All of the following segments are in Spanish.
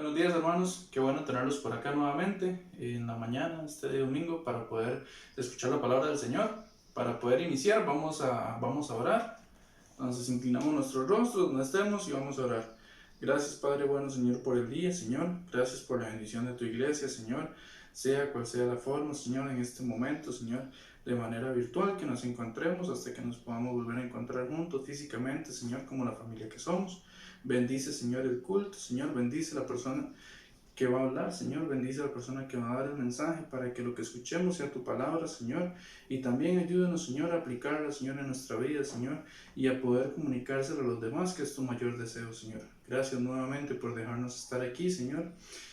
Buenos días hermanos, qué bueno tenerlos por acá nuevamente en la mañana, este domingo, para poder escuchar la palabra del Señor. Para poder iniciar vamos a orar. Entonces inclinamos nuestros rostros donde estemos y vamos a orar. Gracias Padre bueno Señor por el día, Señor. Gracias por la bendición de tu iglesia, Señor. Sea cual sea la forma, Señor, en este momento, Señor, de manera virtual que nos encontremos hasta que nos podamos volver a encontrar juntos físicamente, Señor, como la familia que somos. Bendice, Señor, el culto, Señor, bendice la persona que va a hablar, Señor, bendice a la persona que va a dar el mensaje para que lo que escuchemos sea tu palabra, Señor, y también ayúdanos, Señor, a aplicarla, Señor, en nuestra vida, Señor, y a poder comunicárselo a los demás, que es tu mayor deseo, Señor. Gracias nuevamente por dejarnos estar aquí, Señor,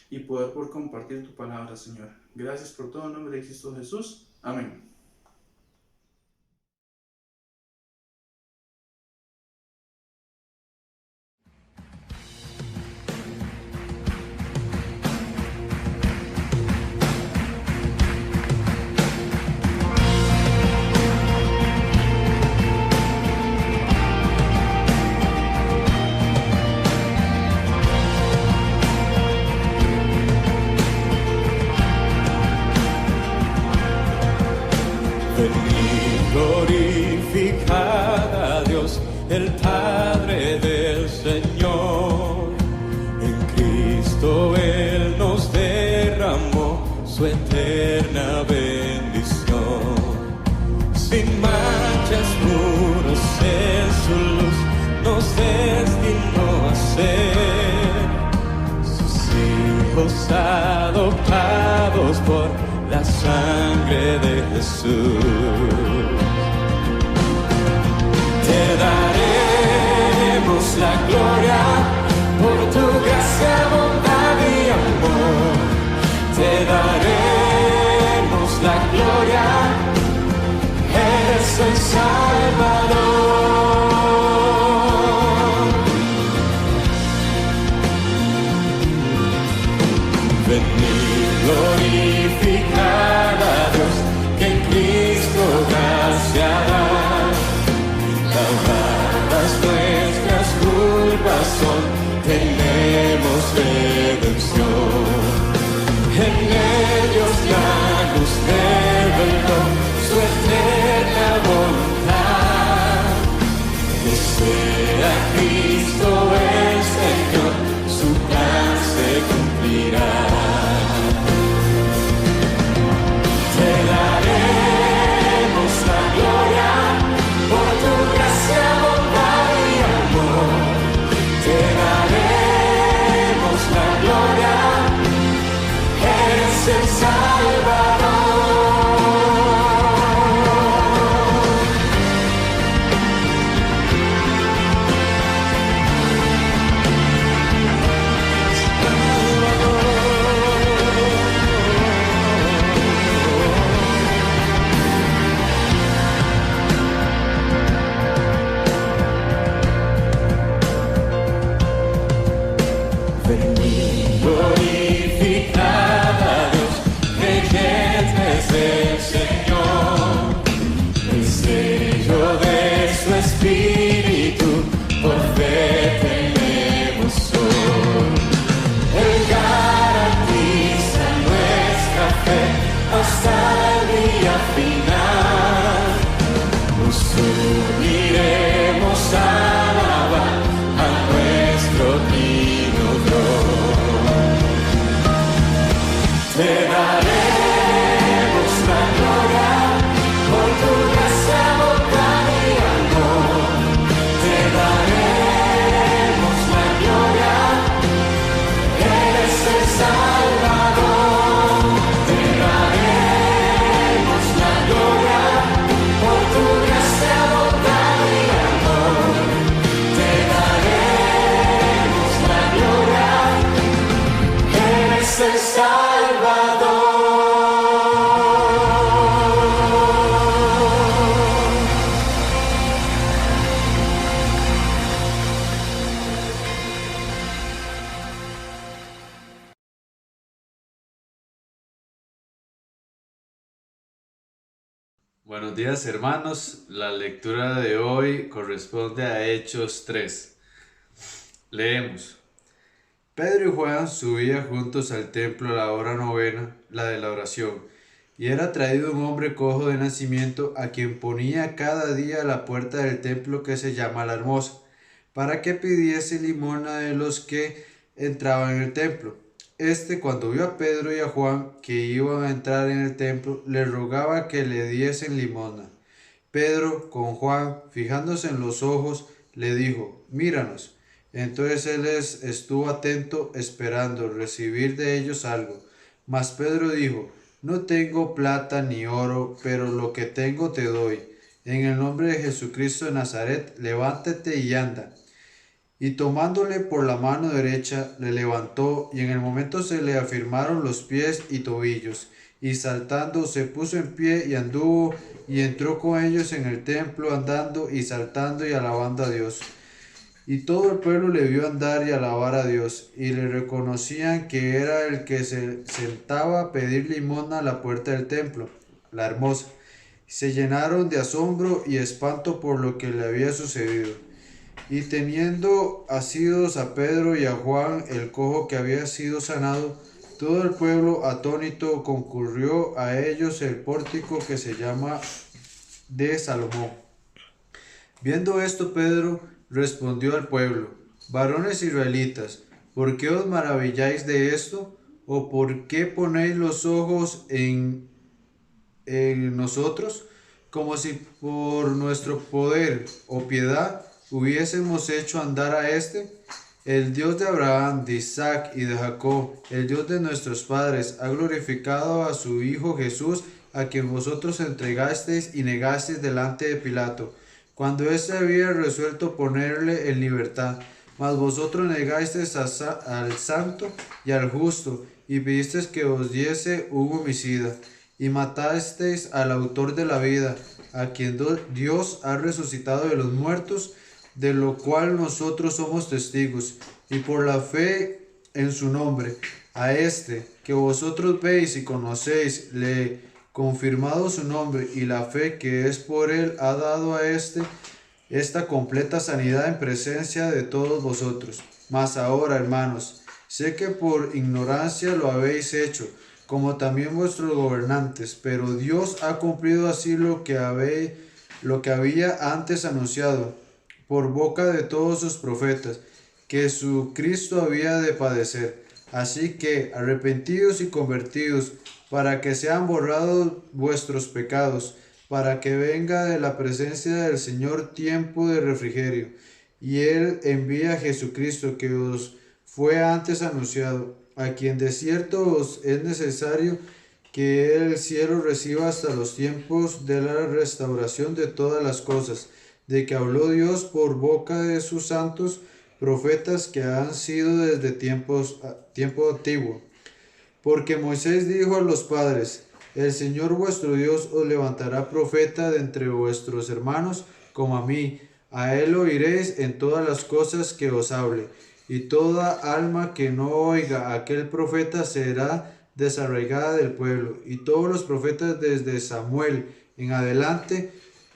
y poder por compartir tu palabra, Señor. Gracias por todo, en nombre de Cristo Jesús. Amén. Glorificad a Dios, el Padre del Señor. En Cristo Él nos derramó su eterna bendición. Sin manchas, puros en su luz, nos destinó a ser sus hijos adoptados por la sangre de Jesús. Te daremos la gloria por tu gracia, bondad y amor. Te daremos la gloria, eres el Salvador. Venid, glorificar a Dios, que en Cristo gracia da. Lavadas nuestras culpas son, tenemos redención. En ellos ya nos reveló su eterna voluntad. Que sea Cristo el Señor, su plan se cumplirá. Te daremos la gloria por tu gracia, bondad y amor. Te daremos la gloria, eres el Salvador. Venid, glorificad a Dios, creyentes del Señor. El sello de su Espíritu, por fe tenemos hoy. Él garantiza nuestra fe hasta el día final. Nos uniremos a alabar a nuestro Divino Dios. Te daremos la gloria por tu gracia, bondad y amor. Te daremos la gloria, eres el Salvador. Te daremos la gloria por tu gracia, bondad y amor. Te daremos la gloria, eres el Salvador. Buenos días, hermanos. La lectura de hoy corresponde a Hechos 3. Leemos. Pedro y Juan subían juntos al templo a la hora novena, la de la oración, y era traído un hombre cojo de nacimiento, a quien ponía cada día a la puerta del templo que se llama La Hermosa, para que pidiese limosna de los que entraban en el templo. Cuando vio a Pedro y a Juan que iban a entrar en el templo, le rogaba que le diesen limosna. Pedro, con Juan, fijándose en los ojos, le dijo: míranos. Entonces él estuvo atento, esperando recibir de ellos algo. Mas Pedro dijo: no tengo plata ni oro, pero lo que tengo te doy. En el nombre de Jesucristo de Nazaret, levántate y anda. Y tomándole por la mano derecha, le levantó, y en el momento se le afirmaron los pies y tobillos, y saltando se puso en pie y anduvo, y entró con ellos en el templo, andando y saltando y alabando a Dios. Y todo el pueblo le vio andar y alabar a Dios, y le reconocían que era el que se sentaba a pedir limosna a la puerta del templo, La Hermosa. Se llenaron de asombro y espanto por lo que le había sucedido. Y teniendo asidos a Pedro y a Juan, el cojo que había sido sanado, todo el pueblo atónito concurrió a ellos el pórtico que se llama de Salomón. Viendo esto, Pedro respondió al pueblo: varones israelitas, ¿por qué os maravilláis de esto? ¿O por qué ponéis los ojos en nosotros, como si por nuestro poder o piedad hubiésemos hecho andar a este? El Dios de Abraham, de Isaac y de Jacob, el Dios de nuestros padres, ha glorificado a su Hijo Jesús, a quien vosotros entregasteis y negasteis delante de Pilato, cuando éste había resuelto ponerle en libertad. Mas vosotros negasteis al santo y al justo, y pedisteis que os diese un homicida, y matasteis al autor de la vida, a quien Dios ha resucitado de los muertos, de lo cual nosotros somos testigos, y por la fe en su nombre, a este que vosotros veis y conocéis, le confirmado su nombre, y la fe que es por él ha dado a esta completa sanidad en presencia de todos vosotros. Mas ahora, hermanos, sé que por ignorancia lo habéis hecho, como también vuestros gobernantes, pero Dios ha cumplido así lo que había antes anunciado por boca de todos sus profetas, que su Cristo había de padecer. Así que arrepentidos y convertidos, para que sean borrados vuestros pecados, para que venga de la presencia del Señor tiempo de refrigerio, y Él envía a Jesucristo, que os fue antes anunciado, a quien de cierto os es necesario que el cielo reciba hasta los tiempos de la restauración de todas las cosas, de que habló Dios por boca de sus santos profetas que han sido desde tiempo antiguo. Porque Moisés dijo a los padres: el Señor vuestro Dios os levantará profeta de entre vuestros hermanos como a mí. A él oiréis en todas las cosas que os hable. Y toda alma que no oiga a aquel profeta será desarraigada del pueblo. Y todos los profetas desde Samuel en adelante,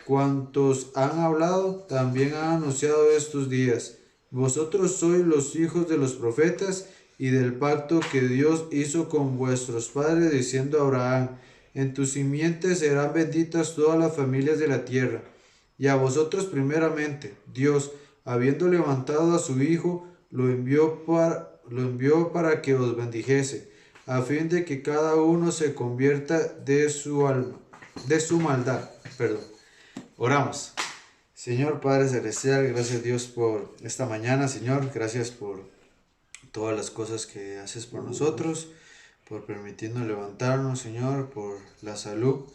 cuantos han hablado, también han anunciado estos días. Vosotros sois los hijos de los profetas y del pacto que Dios hizo con vuestros padres, diciendo a Abraham: en tu simiente serán benditas todas las familias de la tierra. Y a vosotros primeramente, Dios, habiendo levantado a su Hijo, lo envió para que os bendijese, a fin de que cada uno se convierta de su maldad. Oramos. Señor Padre Celestial, gracias Dios por esta mañana, Señor. Gracias por todas las cosas que haces por nosotros, por permitirnos levantarnos, Señor, por la salud,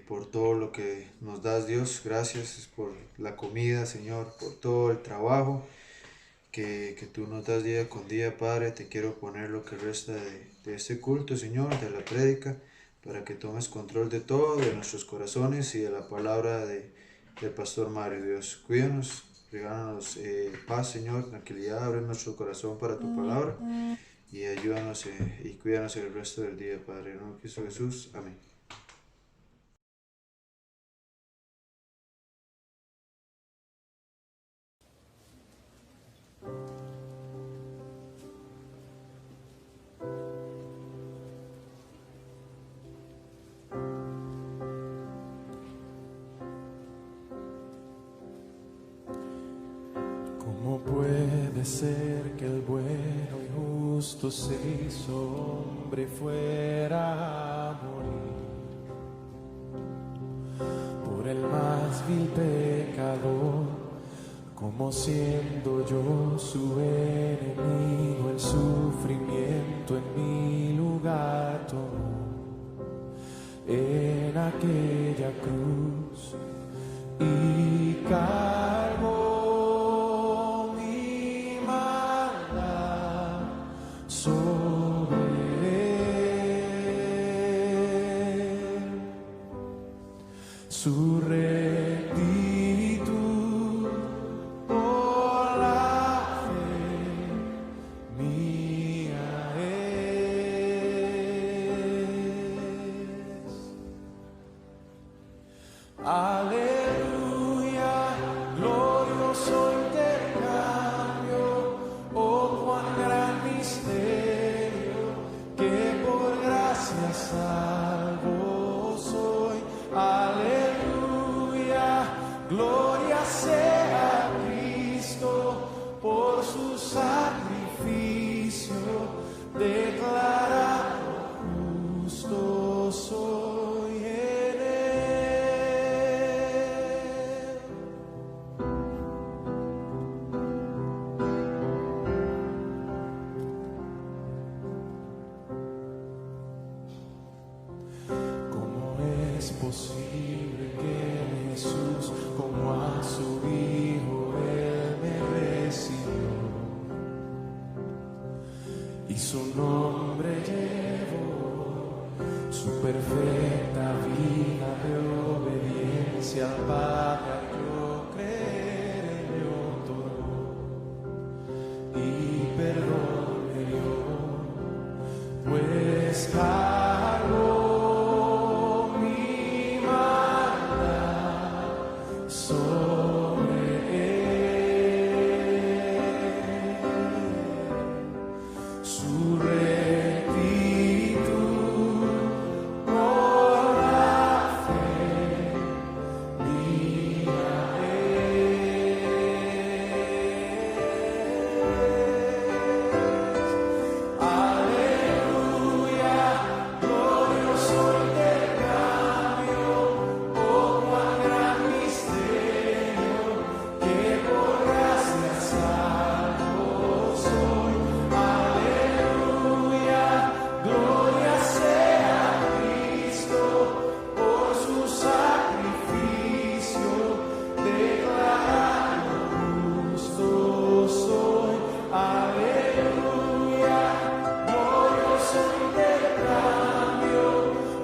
por todo lo que nos das, Dios. Gracias por la comida, Señor, por todo el trabajo que tú nos das día con día, Padre. Te quiero poner lo que resta de este culto, Señor, de la prédica, para que tomes control de todo, de nuestros corazones y de la palabra del Pastor Mario. Dios, cuídanos, regálanos paz, Señor, tranquilidad, abre nuestro corazón para tu palabra y ayúdanos y cuídanos el resto del día, Padre. En el nombre de Cristo Jesús, amén. ¿Cómo puede ser que el bueno y justo se hizo hombre y fuera a morir por el más vil pecador? Como siendo yo su enemigo, el sufrimiento en mi lugar tomó en aquella cruz y cargó mi maldad sobre él. Su rectitud por la fe mía es. Aleluya, glorioso intercambio, oh cuán gran misterio, que por gracia salvo soy. Aleluya. justo soy en Él. ¿Cómo es posible que Jesús, como a su Hijo, Él me recibió y su nombre llevó, su perfecta vida de obediencia al Padre, yo creeré, me otorgó y perdón me dio, pues cargó mi maldad sobre él. Su rectitud por la fe mía es. Aleluya, glorioso intercambio, oh cuán gran misterio, que por gracia salvo soy. Aleluya, gloria sea a Cristo, por su sacrificio, declarado justo soy. Aleluya, glorioso intercambio,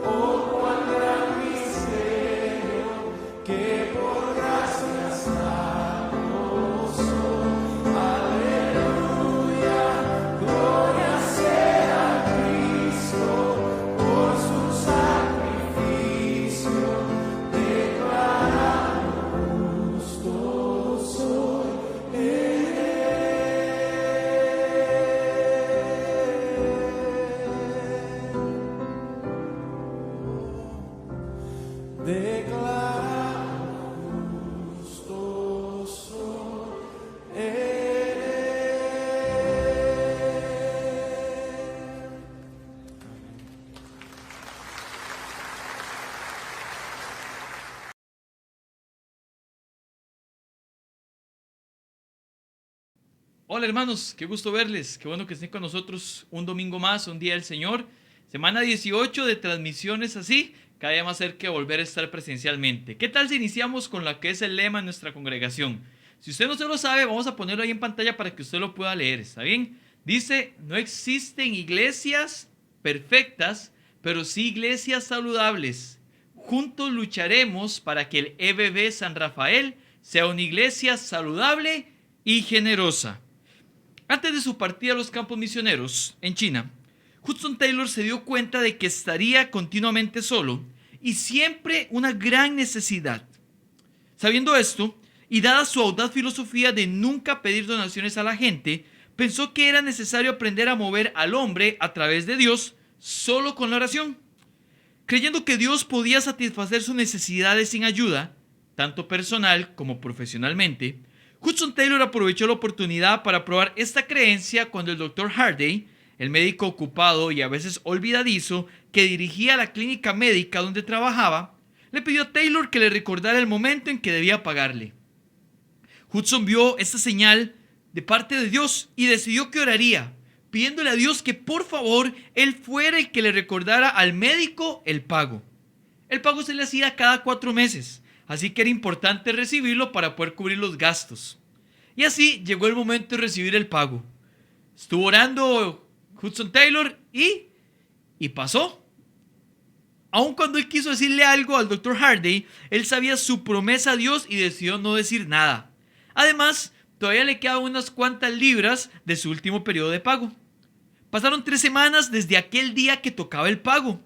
oh cuán gran misterio, que por gracia salvo soy. Aleluya, gloria sea a Cristo, por su sacrificio, declarado justo soy en Él. Declarado justo soy en Él. Hola hermanos, qué gusto verles, qué bueno que estén con nosotros un domingo más, un día del Señor, semana 18 de transmisiones así, cada día más cerca de volver a estar presencialmente. ¿Qué tal si iniciamos con lo que es el lema de nuestra congregación? Si usted no se lo sabe, vamos a ponerlo ahí en pantalla para que usted lo pueda leer, ¿está bien? Dice, no existen iglesias perfectas, pero sí iglesias saludables. Juntos lucharemos para que el EBB San Rafael sea una iglesia saludable y generosa. Antes de su partida a los campos misioneros en China, Hudson Taylor se dio cuenta de que estaría continuamente solo y siempre una gran necesidad. Sabiendo esto, y dada su audaz filosofía de nunca pedir donaciones a la gente, pensó que era necesario aprender a mover al hombre a través de Dios solo con la oración. Creyendo que Dios podía satisfacer sus necesidades sin ayuda, tanto personal como profesionalmente, Hudson Taylor aprovechó la oportunidad para probar esta creencia cuando el Dr. Hardy, el médico ocupado y a veces olvidadizo que dirigía la clínica médica donde trabajaba, le pidió a Taylor que le recordara el momento en que debía pagarle. Hudson vio esta señal de parte de Dios y decidió que oraría, pidiéndole a Dios que por favor él fuera el que le recordara al médico el pago. El pago se le hacía cada 4 meses, así que era importante recibirlo para poder cubrir los gastos. Y así llegó el momento de recibir el pago. Estuvo orando Hudson Taylor y pasó. Aun cuando él quiso decirle algo al Dr. Hardy, él sabía su promesa a Dios y decidió no decir nada. Además, todavía le quedaban unas cuantas libras de su último periodo de pago. Pasaron 3 semanas desde aquel día que tocaba el pago.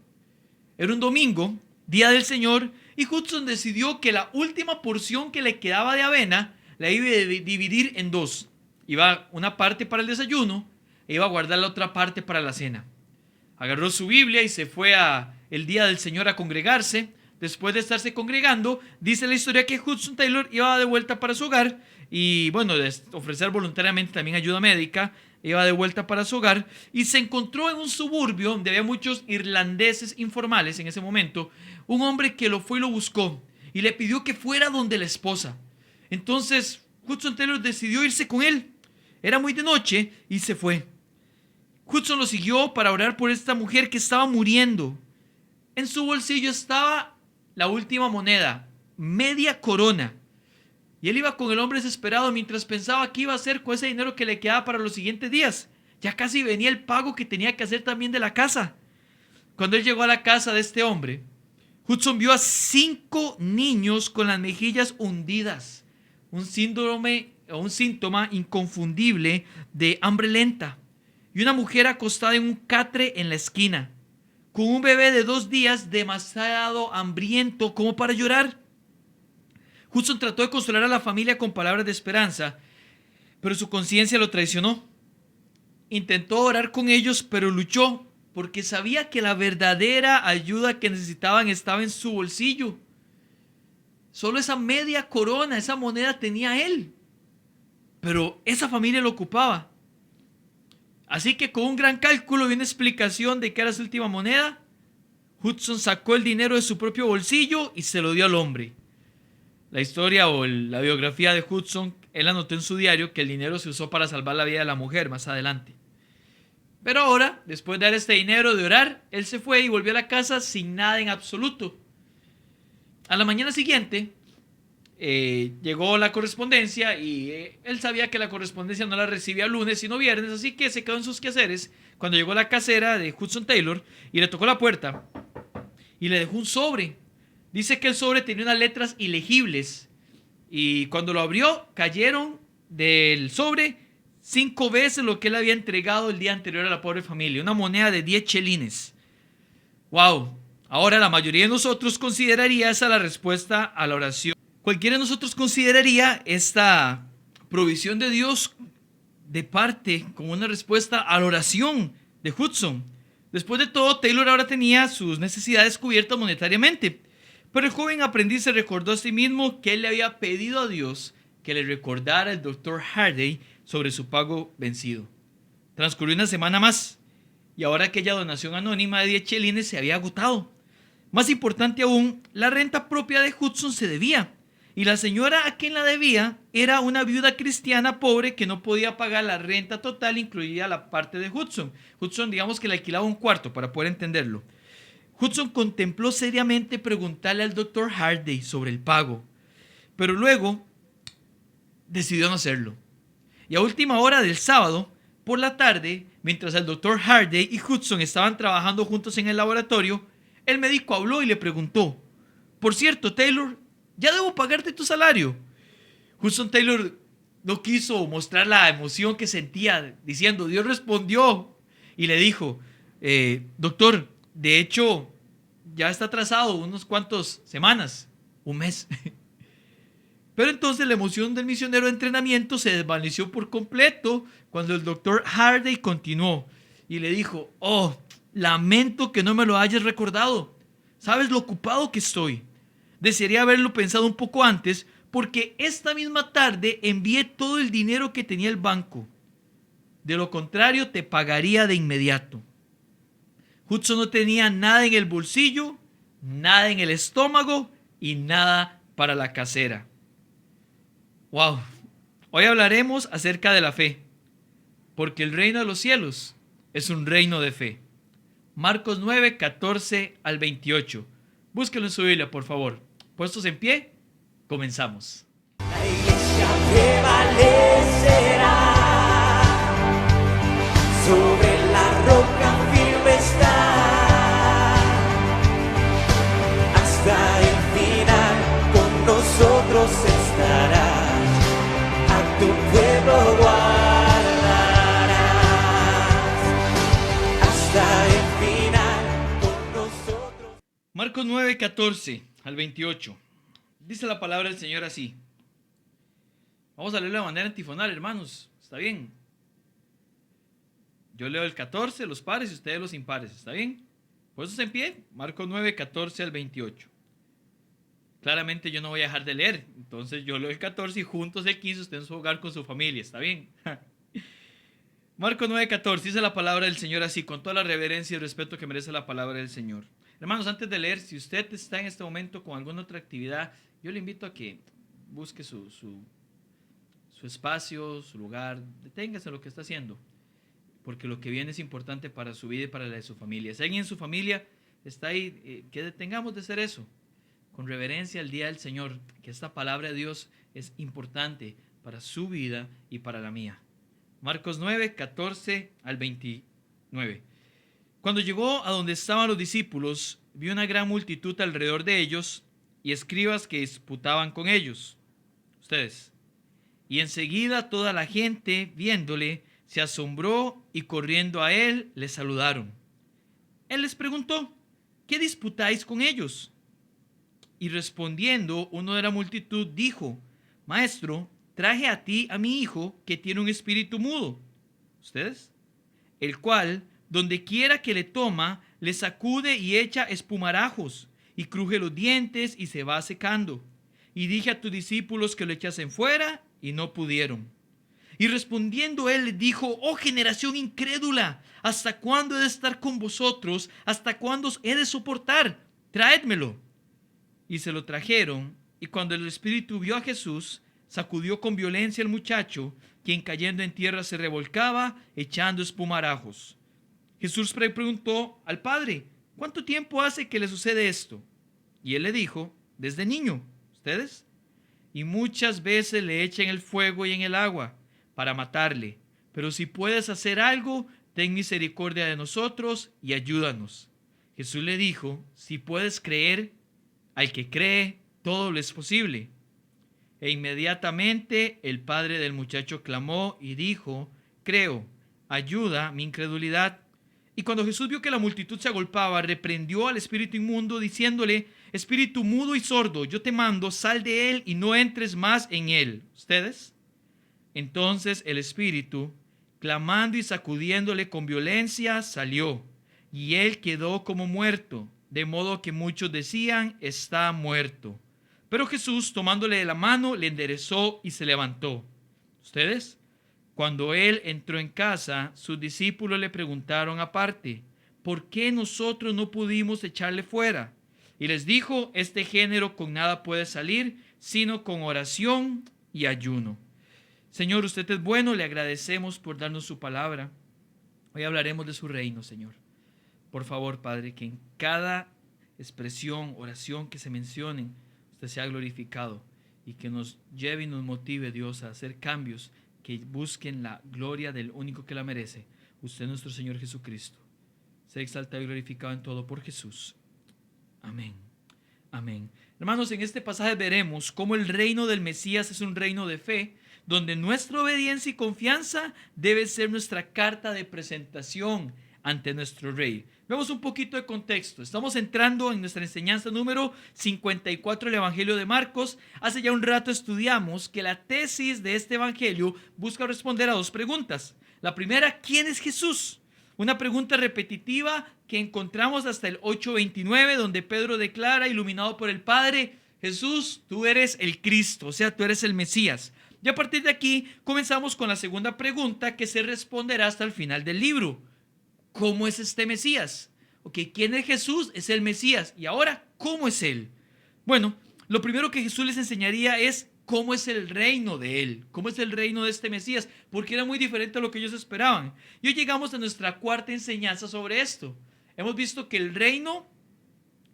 Era un domingo, día del Señor, y Hudson decidió que la última porción que le quedaba de avena la iba a dividir en 2. Iba una parte para el desayuno e iba a guardar la otra parte para la cena. Agarró su Biblia y se fue el día del Señor a congregarse. Después de estarse congregando, dice la historia que Hudson Taylor iba de vuelta para su hogar y, bueno, de ofrecer voluntariamente también ayuda médica. iba de vuelta para su hogar y se encontró en un suburbio donde había muchos irlandeses informales en ese momento, un hombre que lo fue y lo buscó y le pidió que fuera donde la esposa. Entonces Hudson Taylor decidió irse con él. Era muy de noche y se fue. Hudson lo siguió para orar por esta mujer que estaba muriendo. En su bolsillo estaba la última moneda, media corona. Y él iba con el hombre desesperado mientras pensaba qué iba a hacer con ese dinero que le quedaba para los siguientes días. Ya casi venía el pago que tenía que hacer también de la casa. Cuando él llegó a la casa de este hombre, Hudson vio a 5 niños con las mejillas hundidas. Un síntoma inconfundible de hambre lenta. Y una mujer acostada en un catre en la esquina, con un bebé de 2 días demasiado hambriento como para llorar. Hudson trató de consolar a la familia con palabras de esperanza, pero su conciencia lo traicionó. Intentó orar con ellos, pero luchó porque sabía que la verdadera ayuda que necesitaban estaba en su bolsillo. Solo esa media corona, esa moneda tenía él, pero esa familia lo ocupaba. Así que con un gran cálculo y una explicación de qué era su última moneda, Hudson sacó el dinero de su propio bolsillo y se lo dio al hombre. La historia o la biografía de Hudson, él anotó en su diario que el dinero se usó para salvar la vida de la mujer más adelante. Pero ahora, después de dar este dinero, de orar, él se fue y volvió a la casa sin nada en absoluto. A la mañana siguiente, llegó la correspondencia y él sabía que la correspondencia no la recibía lunes sino viernes, así que se quedó en sus quehaceres cuando llegó la casera de Hudson Taylor y le tocó la puerta y le dejó un sobre. Dice que el sobre tenía unas letras ilegibles y cuando lo abrió cayeron del sobre 5 veces lo que él había entregado el día anterior a la pobre familia, una moneda de 10 chelines. ¡Wow! Ahora la mayoría de nosotros consideraría esa la respuesta a la oración. Cualquiera de nosotros consideraría esta provisión de Dios de parte como una respuesta a la oración de Hudson. Después de todo, Taylor ahora tenía sus necesidades cubiertas monetariamente, pero el joven aprendiz se recordó a sí mismo que él le había pedido a Dios que le recordara al Dr. Hardy sobre su pago vencido. Transcurrió una semana más y ahora aquella donación anónima de 10 chelines se había agotado. Más importante aún, la renta propia de Hudson se debía. Y la señora a quien la debía era una viuda cristiana pobre que no podía pagar la renta total, incluida la parte de Hudson. Hudson, digamos que le alquilaba un cuarto para poder entenderlo. Hudson contempló seriamente preguntarle al Dr. Hardy sobre el pago, pero luego decidió no hacerlo. Y a última hora del sábado, por la tarde, mientras el Dr. Hardy y Hudson estaban trabajando juntos en el laboratorio, el médico habló y le preguntó: por cierto, Taylor, ¿ya debo pagarte tu salario? Hudson Taylor no quiso mostrar la emoción que sentía, diciendo: Dios respondió. Y le dijo: doctor, de hecho, ya está atrasado unos cuantos semanas, un mes. Pero entonces la emoción del misionero de entrenamiento se desvaneció por completo cuando el doctor Hardy continuó y le dijo: oh, lamento que no me lo hayas recordado. ¿Sabes lo ocupado que estoy? Desearía haberlo pensado un poco antes, porque esta misma tarde envié todo el dinero que tenía el banco. De lo contrario, te pagaría de inmediato. Hudson no tenía nada en el bolsillo, nada en el estómago y nada para la casera. Wow. Hoy hablaremos acerca de la fe, porque el reino de los cielos es un reino de fe. Marcos 9, 14 al 28. Búsquelo en su Biblia, por favor. Puestos en pie, comenzamos. La iglesia prevalecerá, sobre la roca firme está, hasta el final con nosotros estará, a tu pueblo guardarás, hasta el final con nosotros. Marcos 9, 14 al 28. Dice la palabra del Señor así. Vamos a leerlo de manera antifonal, hermanos. ¿Está bien? Yo leo el 14, los pares, y ustedes los impares. ¿Está bien? Puestos en pie, Marcos 9, 14 al 28. Claramente yo no voy a dejar de leer. Entonces yo leo el 14 y juntos el 15 usted en su hogar con su familia. ¿Está bien? Marcos 9:14 dice la palabra del Señor así, con toda la reverencia y respeto que merece la palabra del Señor. Hermanos, antes de leer, si usted está en este momento con alguna otra actividad, yo le invito a que busque su espacio, su lugar, deténgase en lo que está haciendo, porque lo que viene es importante para su vida y para la de su familia. Si alguien en su familia está ahí, que detengamos de hacer eso, con reverencia al día del Señor, que esta palabra de Dios es importante para su vida y para la mía. Marcos 9:14 al 29. Cuando llegó a donde estaban los discípulos, vio una gran multitud alrededor de ellos y escribas que disputaban con ellos. Ustedes. Y enseguida toda la gente, viéndole, se asombró y corriendo a él, le saludaron. Él les preguntó, ¿qué disputáis con ellos? Y respondiendo, uno de la multitud dijo, Maestro, traje a ti a mi hijo que tiene un espíritu mudo. ¿Ustedes? El cual, donde quiera que le toma, le sacude y echa espumarajos, y cruje los dientes y se va secando. Y dije a tus discípulos que lo echasen fuera, y no pudieron. Y respondiendo él les dijo, oh generación incrédula, ¿hasta cuándo he de estar con vosotros? ¿Hasta cuándo os he de soportar? Traédmelo. Y se lo trajeron, y cuando el espíritu vio a Jesús, sacudió con violencia al muchacho, quien cayendo en tierra se revolcaba, echando espumarajos. Jesús preguntó al padre, ¿cuánto tiempo hace que le sucede esto? Y él le dijo, desde niño. ¿Ustedes? Y muchas veces le echan el fuego y en el agua para matarle. Pero si puedes hacer algo, ten misericordia de nosotros y ayúdanos. Jesús le dijo, si puedes creer, al que cree, todo le es posible. E inmediatamente el padre del muchacho clamó y dijo, creo, ayuda mi incredulidad. Y cuando Jesús vio que la multitud se agolpaba, reprendió al espíritu inmundo, diciéndole, espíritu mudo y sordo, yo te mando, sal de él y no entres más en él. ¿Ustedes? Entonces el espíritu, clamando y sacudiéndole con violencia, salió, y él quedó como muerto, de modo que muchos decían, está muerto. Pero Jesús, tomándole de la mano, le enderezó y se levantó. ¿Ustedes? Cuando él entró en casa, sus discípulos le preguntaron aparte, ¿por qué nosotros no pudimos echarle fuera? Y les dijo, este género con nada puede salir, sino con oración y ayuno. Señor, usted es bueno, le agradecemos por darnos su palabra. Hoy hablaremos de su reino, Señor. Por favor, Padre, que en cada expresión, oración que se mencionen, usted sea glorificado y que nos lleve y nos motive, Dios, a hacer cambios que busquen la gloria del único que la merece, usted nuestro Señor Jesucristo. Sea exaltado y glorificado en todo por Jesús. Amén. Amén. Hermanos, en este pasaje veremos cómo el reino del Mesías es un reino de fe, donde nuestra obediencia y confianza debe ser nuestra carta de presentación ante nuestro Rey. Vemos un poquito de contexto. Estamos entrando en nuestra enseñanza número 54 del Evangelio de Marcos. Hace ya un rato estudiamos que la tesis de este Evangelio busca responder a dos preguntas. La primera, ¿quién es Jesús? Una pregunta repetitiva que encontramos hasta el 8:29, donde Pedro declara, iluminado por el Padre, Jesús, tú eres el Cristo, o sea, tú eres el Mesías. Y a partir de aquí comenzamos con la segunda pregunta que se responderá hasta el final del libro. ¿Cómo es este Mesías? ¿Quién es Jesús? Es el Mesías. Y ahora, ¿cómo es Él? Bueno, lo primero que Jesús les enseñaría es cómo es el reino de Él. ¿Cómo es el reino de este Mesías? Porque era muy diferente a lo que ellos esperaban. Y hoy llegamos a nuestra cuarta enseñanza sobre esto. Hemos visto que el reino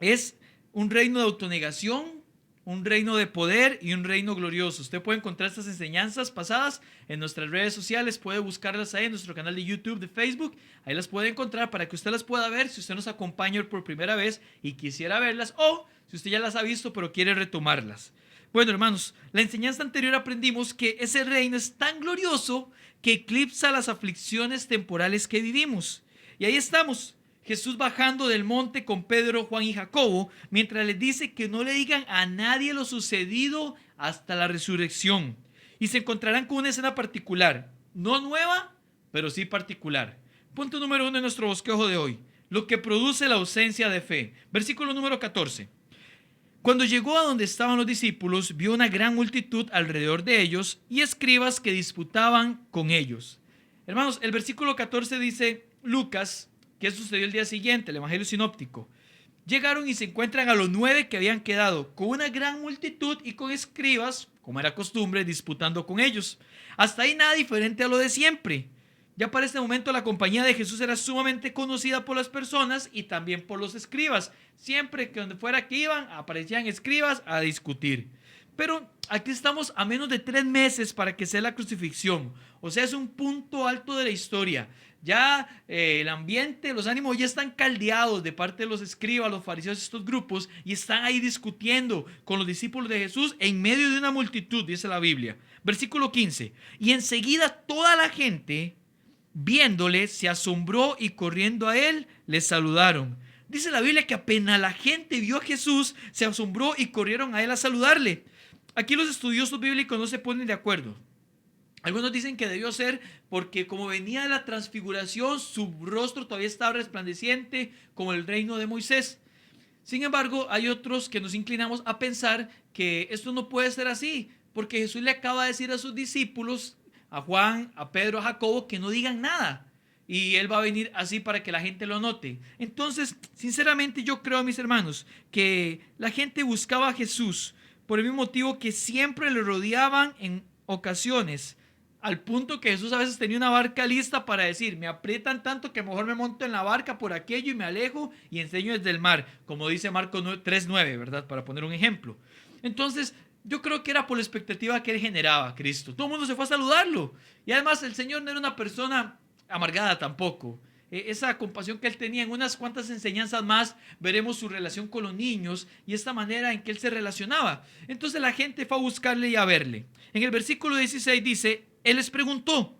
es un reino de autonegación, un reino de poder y un reino glorioso. Usted puede encontrar estas enseñanzas pasadas en nuestras redes sociales, puede buscarlas ahí en nuestro canal de YouTube, de Facebook, ahí las puede encontrar para que usted las pueda ver si usted nos acompaña por primera vez y quisiera verlas, o si usted ya las ha visto pero quiere retomarlas. Bueno, hermanos, la enseñanza anterior aprendimos que ese reino es tan glorioso que eclipsa las aflicciones temporales que vivimos. Y ahí estamos, Jesús bajando del monte con Pedro, Juan y Jacobo, mientras les dice que no le digan a nadie lo sucedido hasta la resurrección. Y se encontrarán con una escena particular, no nueva, pero sí particular. Punto número 1 en nuestro bosquejo de hoy, lo que produce la ausencia de fe. Versículo número 14. Cuando llegó a donde estaban los discípulos, vio una gran multitud alrededor de ellos y escribas que disputaban con ellos. Hermanos, el versículo 14 dice Lucas que eso sucedió el día siguiente, el Evangelio sinóptico. Llegaron y se encuentran a los 9 que habían quedado, con una gran multitud y con escribas, como era costumbre, disputando con ellos. Hasta ahí nada diferente a lo de siempre. Ya para este momento la compañía de Jesús era sumamente conocida por las personas y también por los escribas. Siempre que donde fuera que iban, aparecían escribas a discutir. Pero aquí estamos a menos de 3 meses para que sea la crucifixión. O sea, es un punto alto de la historia. Ya el ambiente, los ánimos ya están caldeados de parte de los escribas, los fariseos, estos grupos, y están ahí discutiendo con los discípulos de Jesús en medio de una multitud, dice la Biblia. Versículo 15. Y enseguida toda la gente, viéndole, se asombró y corriendo a él, le saludaron. Dice la Biblia que apenas la gente vio a Jesús, se asombró y corrieron a él a saludarle. Aquí los estudiosos bíblicos no se ponen de acuerdo. Algunos dicen que debió ser porque como venía de la transfiguración, su rostro todavía estaba resplandeciente como el reino de Moisés. Sin embargo, hay otros que nos inclinamos a pensar que esto no puede ser así, porque Jesús le acaba de decir a sus discípulos, a Juan, a Pedro, a Jacobo, que no digan nada. Y él va a venir así para que la gente lo note. Entonces, sinceramente yo creo, mis hermanos, que la gente buscaba a Jesús por el mismo motivo que siempre le rodeaban en ocasiones, al punto que Jesús a veces tenía una barca lista para decir, me aprietan tanto que mejor me monto en la barca por aquello y me alejo y enseño desde el mar, como dice Marcos 3:9, ¿verdad? Para poner un ejemplo. Entonces, yo creo que era por la expectativa que él generaba, Cristo. Todo el mundo se fue a saludarlo. Y además el Señor no era una persona amargada tampoco. Esa compasión que él tenía, en unas cuantas enseñanzas más veremos su relación con los niños y esta manera en que él se relacionaba. Entonces la gente fue a buscarle y a verle. En el versículo 16 dice, él les preguntó,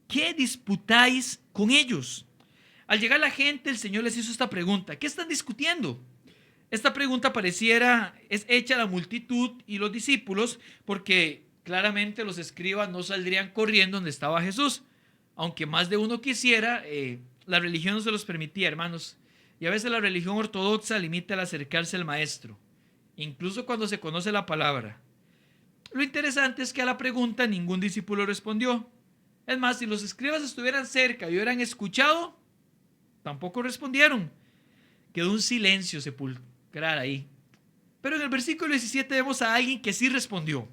¿qué disputáis con ellos? Al llegar la gente, el Señor les hizo esta pregunta, ¿qué están discutiendo? Esta pregunta pareciera es hecha a la multitud y los discípulos porque claramente los escribas no saldrían corriendo donde estaba Jesús. Aunque más de uno quisiera, la religión no se los permitía, hermanos. Y a veces la religión ortodoxa limita el acercarse al maestro, incluso cuando se conoce la palabra. Lo interesante es que a la pregunta ningún discípulo respondió. Es más, si los escribas estuvieran cerca y hubieran escuchado, tampoco respondieron. Quedó un silencio sepulcral ahí. Pero en el versículo 17 vemos a alguien que sí respondió.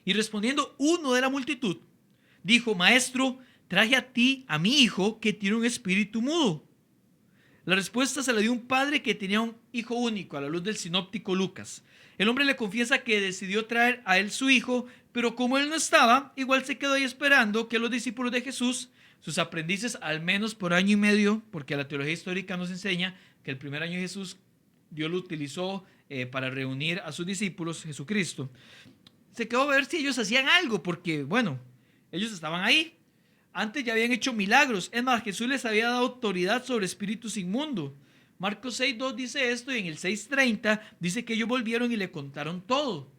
Y respondiendo uno de la multitud, dijo, maestro, traje a ti a mi hijo que tiene un espíritu mudo. La respuesta se la dio un padre que tenía un hijo único a la luz del sinóptico Lucas. El hombre le confiesa que decidió traer a él su hijo, pero como él no estaba, igual se quedó ahí esperando que los discípulos de Jesús, sus aprendices al menos por año y medio, porque la teología histórica nos enseña que el primer año de Jesús Dios lo utilizó para reunir a sus discípulos, Jesucristo. Se quedó a ver si ellos hacían algo, porque bueno, ellos estaban ahí. Antes ya habían hecho milagros. Es más, Jesús les había dado autoridad sobre espíritus inmundos. Marcos 6:2 dice esto y en el 6:30 dice que ellos volvieron y le contaron todo.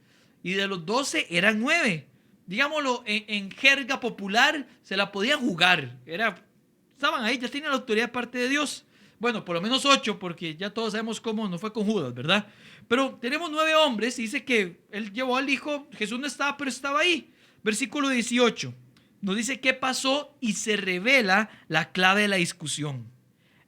Y de los 12 eran 9. Digámoslo, en jerga popular se la podían jugar. Estaban ahí, ya tenían la autoridad de parte de Dios. Bueno, por lo menos 8 porque ya todos sabemos cómo no fue con Judas, ¿verdad? Pero tenemos 9 hombres y dice que él llevó al hijo. Jesús no estaba, pero estaba ahí. Versículo 18. Nos dice qué pasó y se revela la clave de la discusión.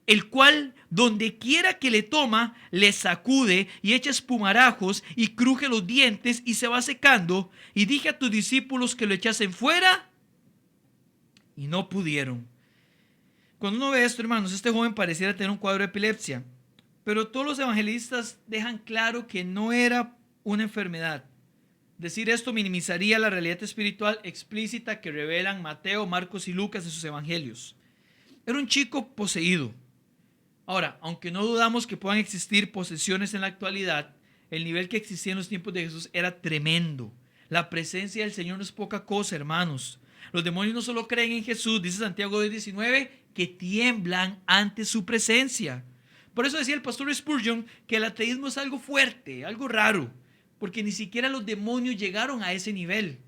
El cual, donde quiera que le toma, le sacude y echa espumarajos y cruje los dientes y se va secando. Y dije a tus discípulos que lo echasen fuera y no pudieron. Cuando uno ve esto, hermanos, este joven pareciera tener un cuadro de epilepsia. Pero todos los evangelistas dejan claro que no era una enfermedad. Decir esto minimizaría la realidad espiritual explícita que revelan Mateo, Marcos y Lucas en sus evangelios. Era un chico poseído. Ahora, aunque no dudamos que puedan existir posesiones en la actualidad, el nivel que existía en los tiempos de Jesús era tremendo. La presencia del Señor no es poca cosa, hermanos. Los demonios no solo creen en Jesús, dice Santiago 2:19, que tiemblan ante su presencia. Por eso decía el pastor Spurgeon que el ateísmo es algo fuerte, algo raro, porque ni siquiera los demonios llegaron a ese nivel.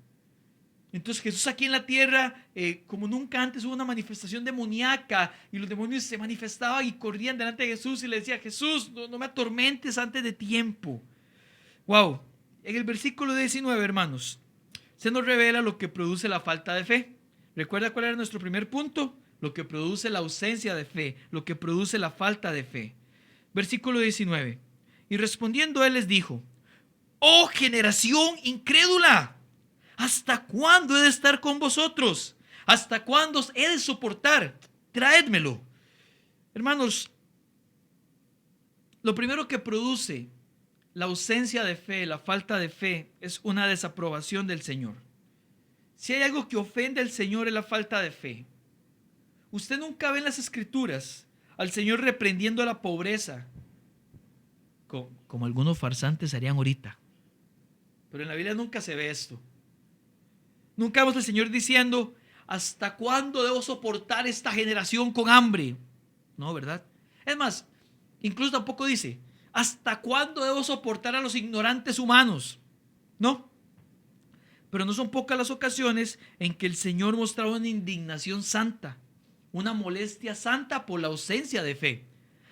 Entonces Jesús aquí en la tierra, como nunca antes hubo una manifestación demoníaca y los demonios se manifestaban y corrían delante de Jesús y le decía, Jesús, no me atormentes antes de tiempo. Wow, en el versículo 19, hermanos, se nos revela lo que produce la falta de fe. ¿Recuerda cuál era nuestro primer punto? Lo que produce la ausencia de fe, lo que produce la falta de fe. Versículo 19. Y respondiendo él les dijo: ¡Oh generación incrédula! ¿Hasta cuándo he de estar con vosotros? ¿Hasta cuándo os he de soportar? Traédmelo. Hermanos, lo primero que produce la ausencia de fe, la falta de fe, es una desaprobación del Señor. Si hay algo que ofende al Señor es la falta de fe. Usted nunca ve en las Escrituras al Señor reprendiendo la pobreza, como algunos farsantes harían ahorita. Pero en la Biblia nunca se ve esto. Nunca vemos al Señor diciendo: ¿hasta cuándo debo soportar esta generación con hambre? No, ¿verdad? Es más, incluso tampoco dice: ¿hasta cuándo debo soportar a los ignorantes humanos? No. Pero no son pocas las ocasiones en que el Señor mostraba una indignación santa, una molestia santa por la ausencia de fe.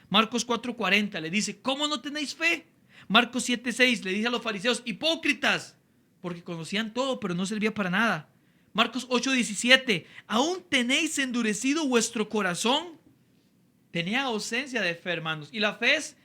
Marcos 4:40 le dice: ¿cómo no tenéis fe? Marcos 7:6 le dice a los fariseos: hipócritas, porque conocían todo, pero no servía para nada. Marcos 8:17: ¿aún tenéis endurecido vuestro corazón? Tenía ausencia de fe, hermanos. Y la fe es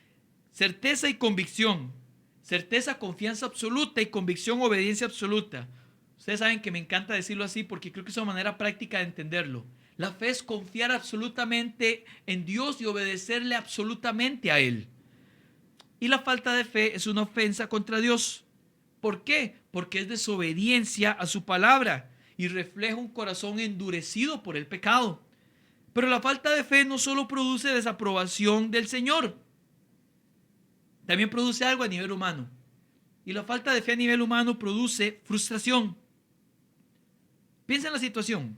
certeza y convicción. Certeza, confianza absoluta, y convicción, obediencia absoluta. Ustedes saben que me encanta decirlo así porque creo que es una manera práctica de entenderlo. La fe es confiar absolutamente en Dios y obedecerle absolutamente a Él. Y la falta de fe es una ofensa contra Dios. ¿Por qué? Porque es desobediencia a su palabra y refleja un corazón endurecido por el pecado. Pero la falta de fe no solo produce desaprobación del Señor, también produce algo a nivel humano. Y la falta de fe a nivel humano produce frustración. Piensa en la situación.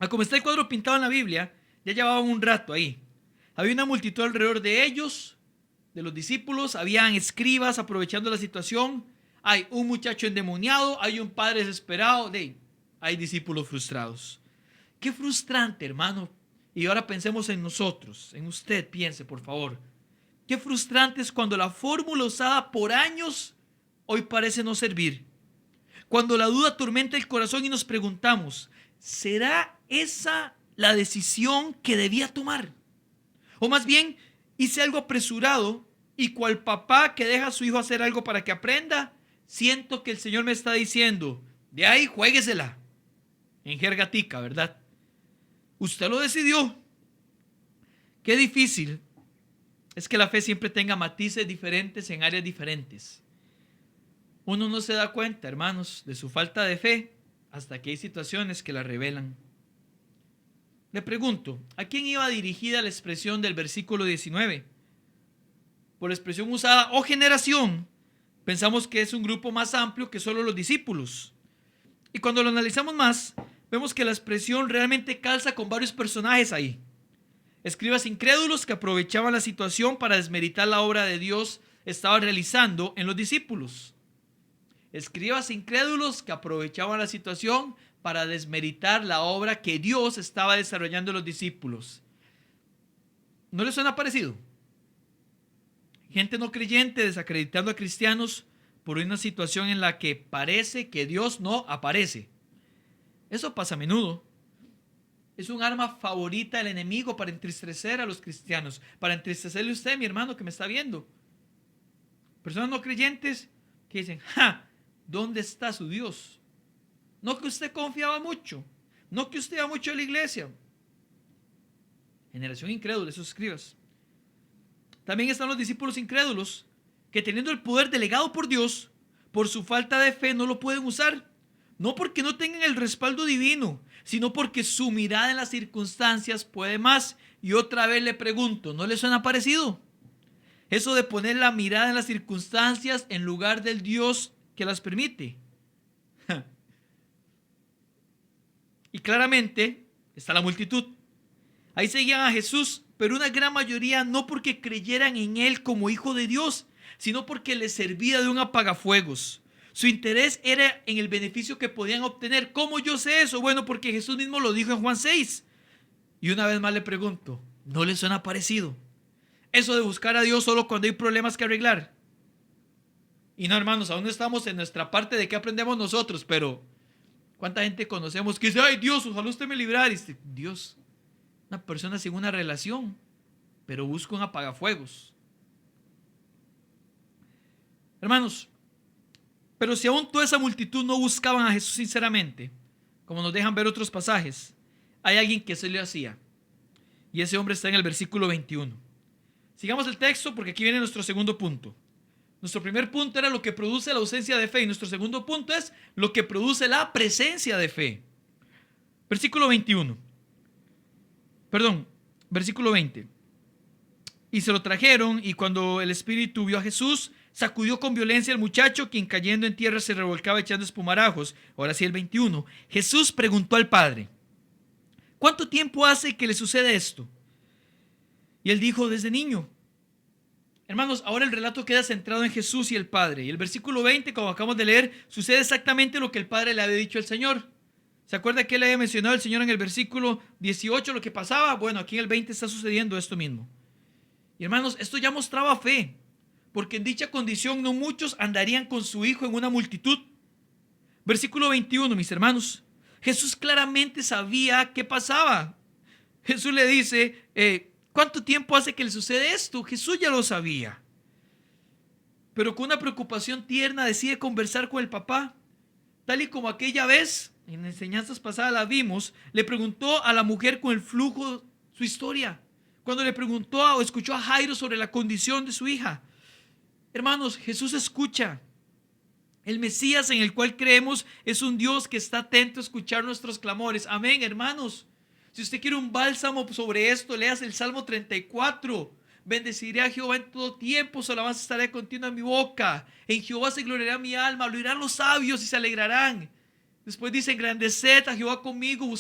Como está el cuadro pintado en la Biblia, ya llevaban un rato ahí. Había una multitud alrededor de ellos, de los discípulos. Habían escribas aprovechando la situación. Hay un muchacho endemoniado, hay un padre desesperado. Hay discípulos frustrados. Qué frustrante, hermano. Y ahora pensemos en nosotros. En usted, piense, por favor. Qué frustrante es cuando la fórmula usada por años hoy parece no servir. Cuando la duda atormenta el corazón y nos preguntamos: ¿será esa la decisión que debía tomar? O más bien, hice algo apresurado y cual papá que deja a su hijo hacer algo para que aprenda, siento que el Señor me está diciendo: de ahí, juéguesela. En jerga tica, ¿verdad? Usted lo decidió. Qué difícil es que la fe siempre tenga matices diferentes en áreas diferentes. Uno no se da cuenta, hermanos, de su falta de fe hasta que hay situaciones que la revelan. Le pregunto, ¿a quién iba dirigida la expresión del versículo 19? Por la expresión usada, oh generación, pensamos que es un grupo más amplio que solo los discípulos. Y cuando lo analizamos más, vemos que la expresión realmente calza con varios personajes ahí. Escribas incrédulos que aprovechaban la situación para desmeritar la obra de Dios estaba realizando en los discípulos. Escribas incrédulos que aprovechaban la situación para desmeritar la obra que Dios estaba desarrollando en los discípulos. ¿No les suena parecido? Gente no creyente desacreditando a cristianos por una situación en la que parece que Dios no aparece. Eso pasa a menudo. Es un arma favorita del enemigo para entristecer a los cristianos, para entristecerle a usted, mi hermano, que me está viendo. Personas no creyentes que dicen: ¡ja! ¿Dónde está su Dios? No que usted confiaba mucho, no que usted iba mucho a la iglesia. Generación incrédula, esos escribas. También están los discípulos incrédulos que, teniendo el poder delegado por Dios, por su falta de fe no lo pueden usar. No porque no tengan el respaldo divino, sino porque su mirada en las circunstancias puede más. Y otra vez le pregunto, ¿no les suena parecido? Eso de poner la mirada en las circunstancias en lugar del Dios que las permite. Y claramente está la multitud. Ahí seguían a Jesús, pero una gran mayoría no porque creyeran en Él como Hijo de Dios, sino porque les servía de un apagafuegos. Su interés era en el beneficio que podían obtener. ¿Cómo yo sé eso? Bueno, porque Jesús mismo lo dijo en Juan 6. Y una vez más le pregunto, ¿no les suena parecido? Eso de buscar a Dios solo cuando hay problemas que arreglar. Y no, hermanos, aún no estamos en nuestra parte de qué aprendemos nosotros, pero ¿Cuánta gente conocemos que dice, ay Dios, ojalá usted me librara? Y dice, Dios, una persona sin una relación, pero busca un apagafuegos. Hermanos, pero si aún toda esa multitud no buscaban a Jesús sinceramente, como nos dejan ver otros pasajes, hay alguien que se le hacía. Y ese hombre está en el versículo 21. Sigamos el texto porque aquí viene nuestro segundo punto. Nuestro primer punto era lo que produce la ausencia de fe y nuestro segundo punto es lo que produce la presencia de fe. Versículo 21. Perdón, versículo 20. Y se lo trajeron y cuando el espíritu vio a Jesús, sacudió con violencia al muchacho, quien cayendo en tierra se revolcaba echando espumarajos. Ahora sí el 21. Jesús preguntó al padre, ¿cuánto tiempo hace que le sucede esto? Y él dijo, desde niño. Hermanos, ahora el relato queda centrado en Jesús y el Padre. Y el versículo 20, como acabamos de leer, sucede exactamente lo que el Padre le había dicho al Señor. ¿Se acuerda que le había mencionado el Señor en el versículo 18 lo que pasaba? Bueno, aquí en el 20 está sucediendo esto mismo. Y hermanos, esto ya mostraba fe, porque en dicha condición no muchos andarían con su hijo en una multitud. Versículo 21, mis hermanos. Jesús claramente sabía qué pasaba. Jesús le dice, ¿cuánto tiempo hace que le sucede esto? Jesús ya lo sabía. Pero con una preocupación tierna decide conversar con el papá. Tal y como aquella vez, en enseñanzas pasadas la vimos, le preguntó a la mujer con el flujo su historia. Cuando le preguntó o escuchó a Jairo sobre la condición de su hija. Hermanos, Jesús escucha. El Mesías en el cual creemos es un Dios que está atento a escuchar nuestros clamores. Amén, hermanos. Si usted quiere un bálsamo sobre esto, leas el Salmo 34. Bendeciré a Jehová en todo tiempo, su alabanza estará continua en mi boca. En Jehová se gloriará mi alma, lo oirán los sabios y se alegrarán. Después dice, engrandeced a Jehová conmigo,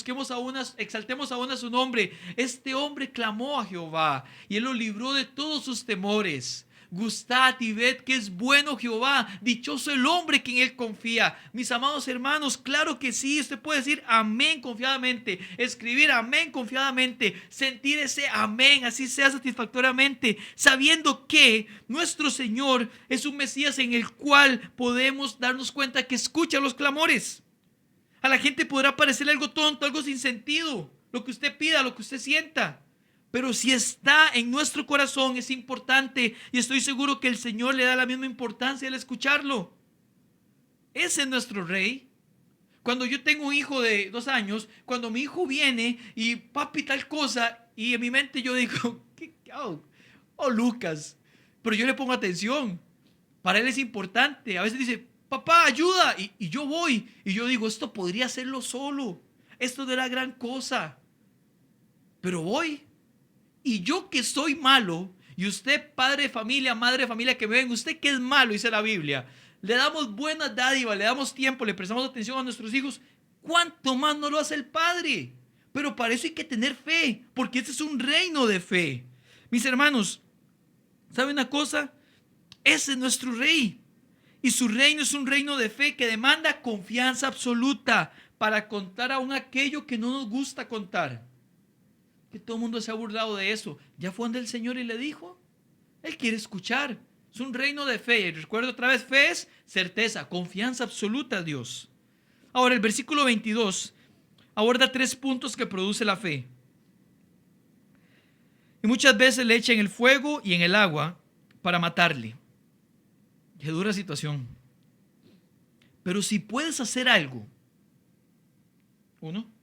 exaltemos aún a su nombre. Este hombre clamó a Jehová y él lo libró de todos sus temores. Gustad y ved que es bueno Jehová, dichoso el hombre que en él confía. Mis amados hermanos, claro que sí, usted puede decir amén confiadamente, escribir amén confiadamente, sentir ese amén, así sea satisfactoriamente, sabiendo que nuestro Señor es un Mesías en el cual podemos darnos cuenta que escucha los clamores. A la gente podrá parecerle algo tonto, algo sin sentido, lo que usted pida, lo que usted sienta. Pero si está en nuestro corazón es importante y estoy seguro que el Señor le da la misma importancia al escucharlo. Ese es nuestro Rey. Cuando yo tengo un hijo de 2 años, cuando mi hijo viene y papi tal cosa, y en mi mente yo digo, Lucas, pero yo le pongo atención. Para él es importante. A veces dice, papá, ayuda, y yo voy, y yo digo, esto podría hacerlo solo. Esto no era gran cosa. Pero voy. Y yo que soy malo, y usted padre de familia, madre de familia que me ven, usted que es malo, dice la Biblia, le damos buenas dádivas, le damos tiempo, le prestamos atención a nuestros hijos, ¿cuánto más no lo hace el Padre? Pero para eso hay que tener fe, porque este es un reino de fe. Mis hermanos, ¿sabe una cosa? Ese es nuestro Rey, y su reino es un reino de fe que demanda confianza absoluta para contar aún aquello que no nos gusta contar. Que todo el mundo se ha burlado de eso. ¿Ya fue donde el Señor y le dijo? Él quiere escuchar. Es un reino de fe. Y recuerdo otra vez, fe es certeza, confianza absoluta a Dios. Ahora, el versículo 22 aborda 3 puntos que produce la fe. Y muchas veces le echan el fuego y en el agua para matarle. Qué dura situación. Pero si puedes hacer algo. 1.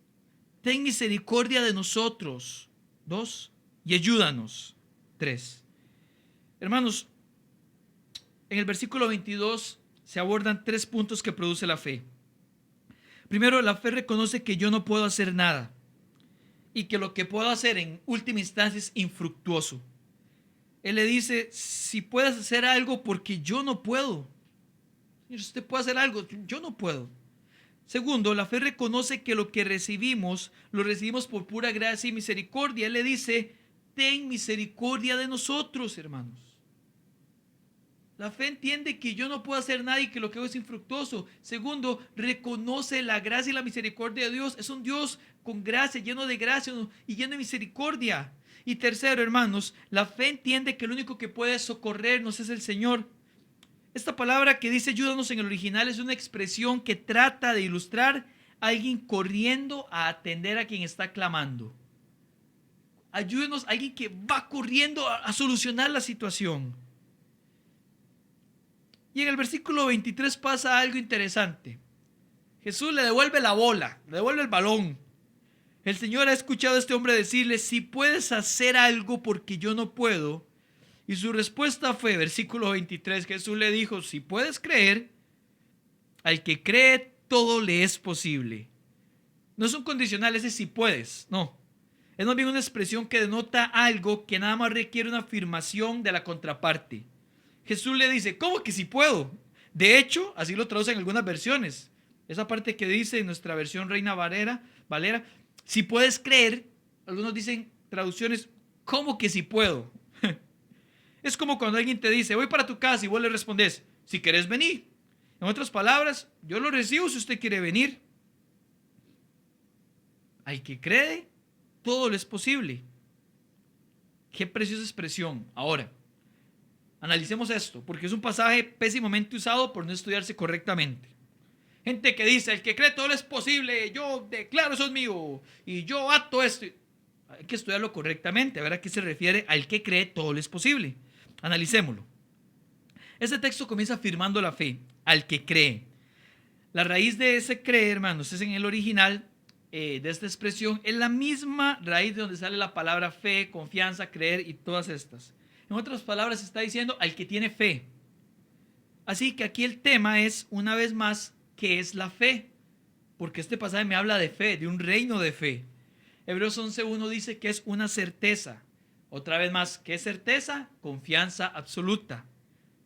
Ten misericordia de nosotros. 2. Y ayúdanos. 3. Hermanos, en el versículo 22 se abordan 3 puntos que produce la fe. Primero, la fe reconoce que yo no puedo hacer nada y que lo que puedo hacer en última instancia es infructuoso. Él le dice, si puedes hacer algo porque yo no puedo. Si usted puede hacer algo, yo no puedo. Segundo, la fe reconoce que lo que recibimos, lo recibimos por pura gracia y misericordia. Él le dice, ten misericordia de nosotros, hermanos. La fe entiende que yo no puedo hacer nada y que lo que hago es infructuoso. Segundo, reconoce la gracia y la misericordia de Dios. Es un Dios con gracia, lleno de gracia y lleno de misericordia. Y tercero, hermanos, la fe entiende que el único que puede socorrernos es el Señor. Esta palabra que dice ayúdanos en el original es una expresión que trata de ilustrar alguien corriendo a atender a quien está clamando. Ayúdenos, alguien que va corriendo a solucionar la situación. Y en el versículo 23 pasa algo interesante. Jesús le devuelve la bola, le devuelve el balón. El Señor ha escuchado a este hombre decirle: si puedes hacer algo porque yo no puedo. Y su respuesta fue, versículo 23, Jesús le dijo: si puedes creer, al que cree todo le es posible. No es un condicional ese si puedes, no. Es más bien una expresión que denota algo que nada más requiere una afirmación de la contraparte. Jesús le dice: ¿cómo que si puedo? De hecho, así lo traducen en algunas versiones. Esa parte que dice en nuestra versión Reina Valera, si puedes creer, algunos dicen traducciones: ¿cómo que si puedo? Es como cuando alguien te dice: voy para tu casa, y vos le respondes: si querés venir. En otras palabras, yo lo recibo si usted quiere venir. Al que cree, todo le es posible. Qué preciosa expresión. Ahora, analicemos esto, porque es un pasaje pésimamente usado por no estudiarse correctamente. Gente que dice: el que cree todo le es posible, yo declaro eso es mío, y yo ato esto. Hay que estudiarlo correctamente, a ver a qué se refiere al que cree todo le es posible. Analicémoslo. Este texto comienza afirmando la fe, al que cree. La raíz de ese creer, hermanos, es en el original de esta expresión, es la misma raíz de donde sale la palabra fe, confianza, creer y todas estas. En otras palabras, está diciendo al que tiene fe. Así que aquí el tema es, una vez más, ¿qué es la fe? Porque este pasaje me habla de fe, de un reino de fe. Hebreos 11:1 dice que es una certeza. Otra vez más, ¿qué es certeza? Confianza absoluta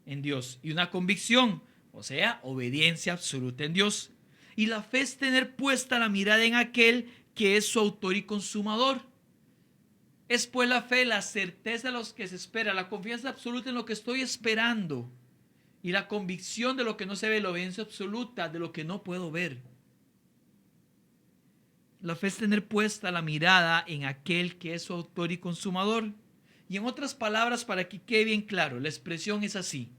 en Dios. Y una convicción, o sea, obediencia absoluta en Dios. Y la fe es tener puesta la mirada en aquel que es su autor y consumador. Es pues la fe, la certeza de los que se espera, la confianza absoluta en lo que estoy esperando. Y la convicción de lo que no se ve, la obediencia absoluta de lo que no puedo ver. La fe es tener puesta la mirada en aquel que es su autor y consumador. Y en otras palabras, para que quede bien claro, la expresión es así: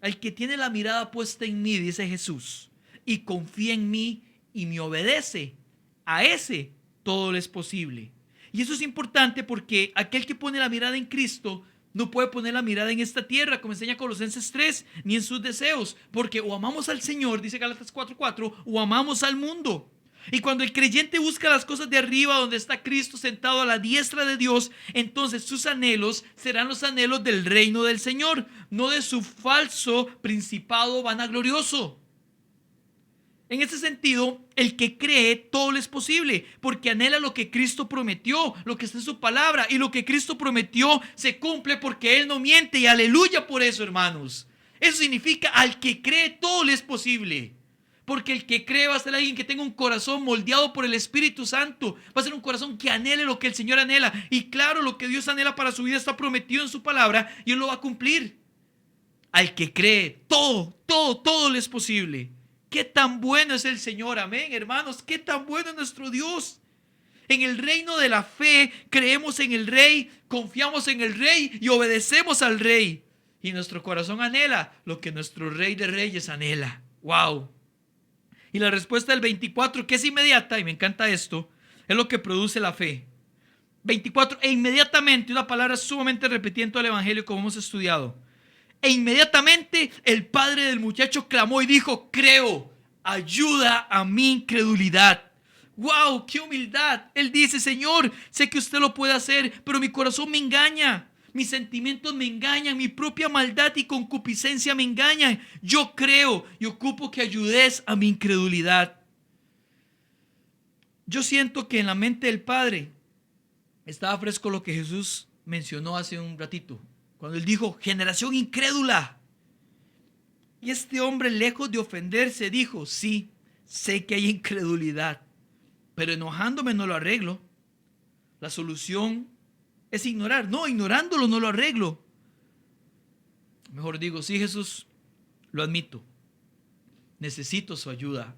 al que tiene la mirada puesta en mí, dice Jesús, y confía en mí y me obedece, a ese todo le es posible. Y eso es importante porque aquel que pone la mirada en Cristo no puede poner la mirada en esta tierra, como enseña Colosenses 3, ni en sus deseos, porque o amamos al Señor, dice Gálatas 4:4, o amamos al mundo. Y cuando el creyente busca las cosas de arriba, donde está Cristo sentado a la diestra de Dios, entonces sus anhelos serán los anhelos del reino del Señor, no de su falso principado vanaglorioso. En ese sentido, el que cree todo le es posible, porque anhela lo que Cristo prometió, lo que está en su palabra, y lo que Cristo prometió se cumple porque Él no miente, y aleluya por eso, hermanos. Eso significa: al que cree todo le es posible. Porque el que cree va a ser alguien que tenga un corazón moldeado por el Espíritu Santo. Va a ser un corazón que anhele lo que el Señor anhela. Y claro, lo que Dios anhela para su vida está prometido en su palabra y Él lo va a cumplir. Al que cree, todo le es posible. Qué tan bueno es el Señor, amén, hermanos. Qué tan bueno es nuestro Dios. En el reino de la fe creemos en el Rey, confiamos en el Rey y obedecemos al Rey. Y nuestro corazón anhela lo que nuestro Rey de Reyes anhela. ¡Wow! Y la respuesta del 24, que es inmediata, y me encanta esto, es lo que produce la fe. 24, e inmediatamente, una palabra sumamente repetida en todo el Evangelio como hemos estudiado. E inmediatamente el padre del muchacho clamó y dijo: creo, ayuda a mi incredulidad. ¡Wow! ¡Qué humildad! Él dice: Señor, sé que usted lo puede hacer, pero mi corazón me engaña. Mis sentimientos me engañan, mi propia maldad y concupiscencia me engañan. Yo creo y ocupo que ayudes a mi incredulidad. Yo siento que en la mente del Padre estaba fresco lo que Jesús mencionó hace un ratito, cuando Él dijo: generación incrédula. Y este hombre, lejos de ofenderse, dijo: sí, sé que hay incredulidad, pero enojándome no lo arreglo. La solución es ignorar. No, ignorándolo no lo arreglo. Mejor digo: sí, Jesús, lo admito, necesito su ayuda.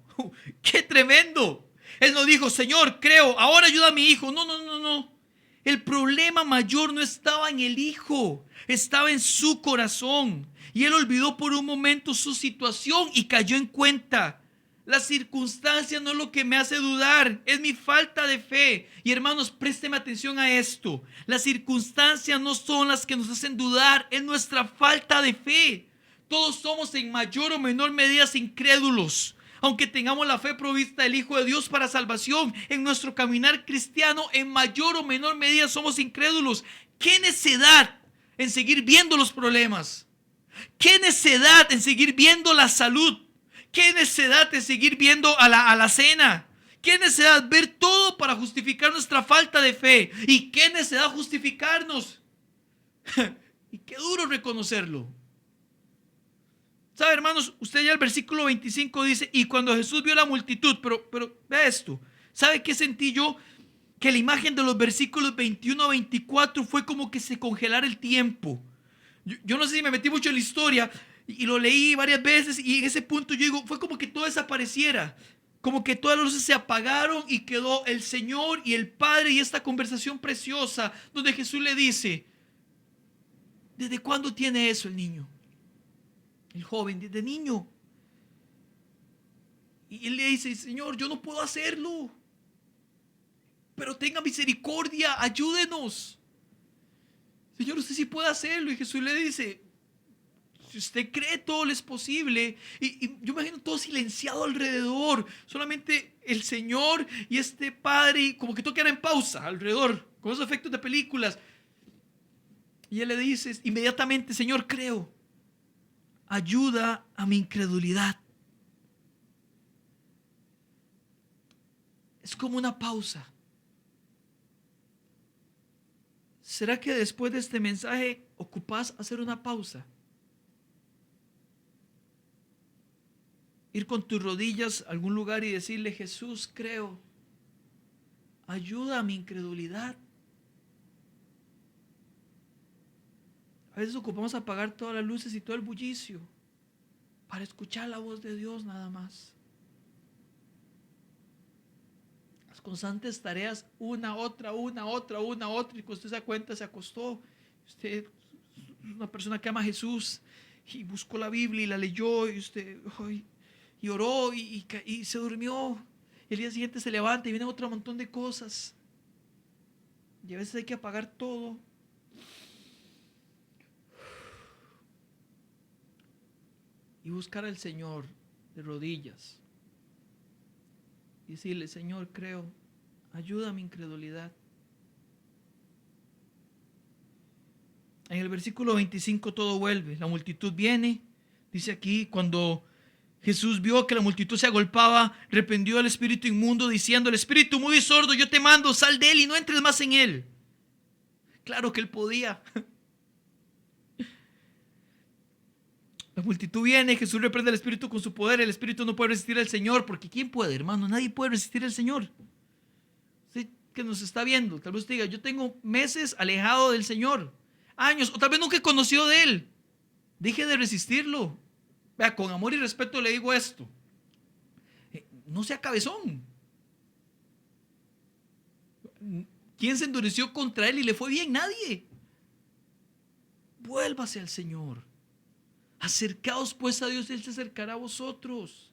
¡Qué tremendo! Él no dijo: Señor, creo, ahora ayuda a mi hijo. No. El problema mayor no estaba en el hijo, estaba en su corazón. Y él olvidó por un momento su situación y cayó en cuenta La circunstancia no es lo que me hace dudar, es mi falta de fe. Y hermanos, présteme atención a esto. Las circunstancias no son las que nos hacen dudar, es nuestra falta de fe. Todos somos en mayor o menor medida incrédulos. Aunque tengamos la fe provista del Hijo de Dios para salvación, en nuestro caminar cristiano, en mayor o menor medida somos incrédulos. ¿Qué necedad en seguir viendo los problemas? ¿Qué necedad en seguir viendo la salud? ¿Qué necedad en seguir viendo a la cena? ¿Qué necedad ver todo para justificar nuestra falta de fe? ¿Y qué necedad justificarnos? Y qué duro reconocerlo. ¿Sabe, hermanos? Usted ya el versículo 25 dice, y cuando Jesús vio la multitud, pero vea esto, ¿sabe qué sentí yo? Que la imagen de los versículos 21 a 24 fue como que se congelara el tiempo. Yo no sé si me metí mucho en la historia y lo leí varias veces, y en ese punto yo digo, fue como que todo desapareciera, como que todas las luces se apagaron y quedó el Señor y el Padre y esta conversación preciosa donde Jesús le dice, ¿desde cuándo tiene eso el niño? El joven, desde niño. Y él le dice, Señor, yo no puedo hacerlo, pero tenga misericordia, ayúdenos. Señor, usted sí puede hacerlo. Y Jesús le dice, si usted cree, todo le es posible. Y yo me imagino todo silenciado alrededor, solamente el Señor y este Padre, como que todo queda en pausa alrededor, con esos efectos de películas. Y él le dice inmediatamente, Señor, creo, ayuda a mi incredulidad. Es como una pausa. ¿Será que después de este mensaje ocupás hacer una pausa? Ir con tus rodillas a algún lugar y decirle, Jesús, creo, ayuda a mi incredulidad. A veces ocupamos apagar todas las luces y todo el bullicio para escuchar la voz de Dios nada más. Las constantes tareas, una, otra, y cuando usted se da cuenta se acostó. Usted es una persona que ama a Jesús y buscó la Biblia y la leyó y usted y oró y se durmió. Y el día siguiente se levanta y viene otro montón de cosas. Y a veces hay que apagar todo. Y buscar al Señor de rodillas. Y decirle, Señor, creo, ayuda a mi incredulidad. En el versículo 25 todo vuelve. La multitud viene. Dice aquí, cuando Jesús vio que la multitud se agolpaba, reprendió al espíritu inmundo diciendo, el espíritu mudo y sordo, yo te mando, sal de él y no entres más en él. Claro que él podía. La multitud viene, Jesús reprende al espíritu con su poder. El espíritu no puede resistir al Señor, porque ¿quién puede, hermano? Nadie puede resistir al Señor. Usted que nos está viendo, tal vez usted diga, yo tengo meses alejado del Señor, años, o tal vez nunca he conocido de Él. Deje de resistirlo. Vea, con amor y respeto le digo esto. No sea cabezón. ¿Quién se endureció contra Él y le fue bien? Nadie. Vuélvase al Señor. Acercaos pues a Dios, Él se acercará a vosotros.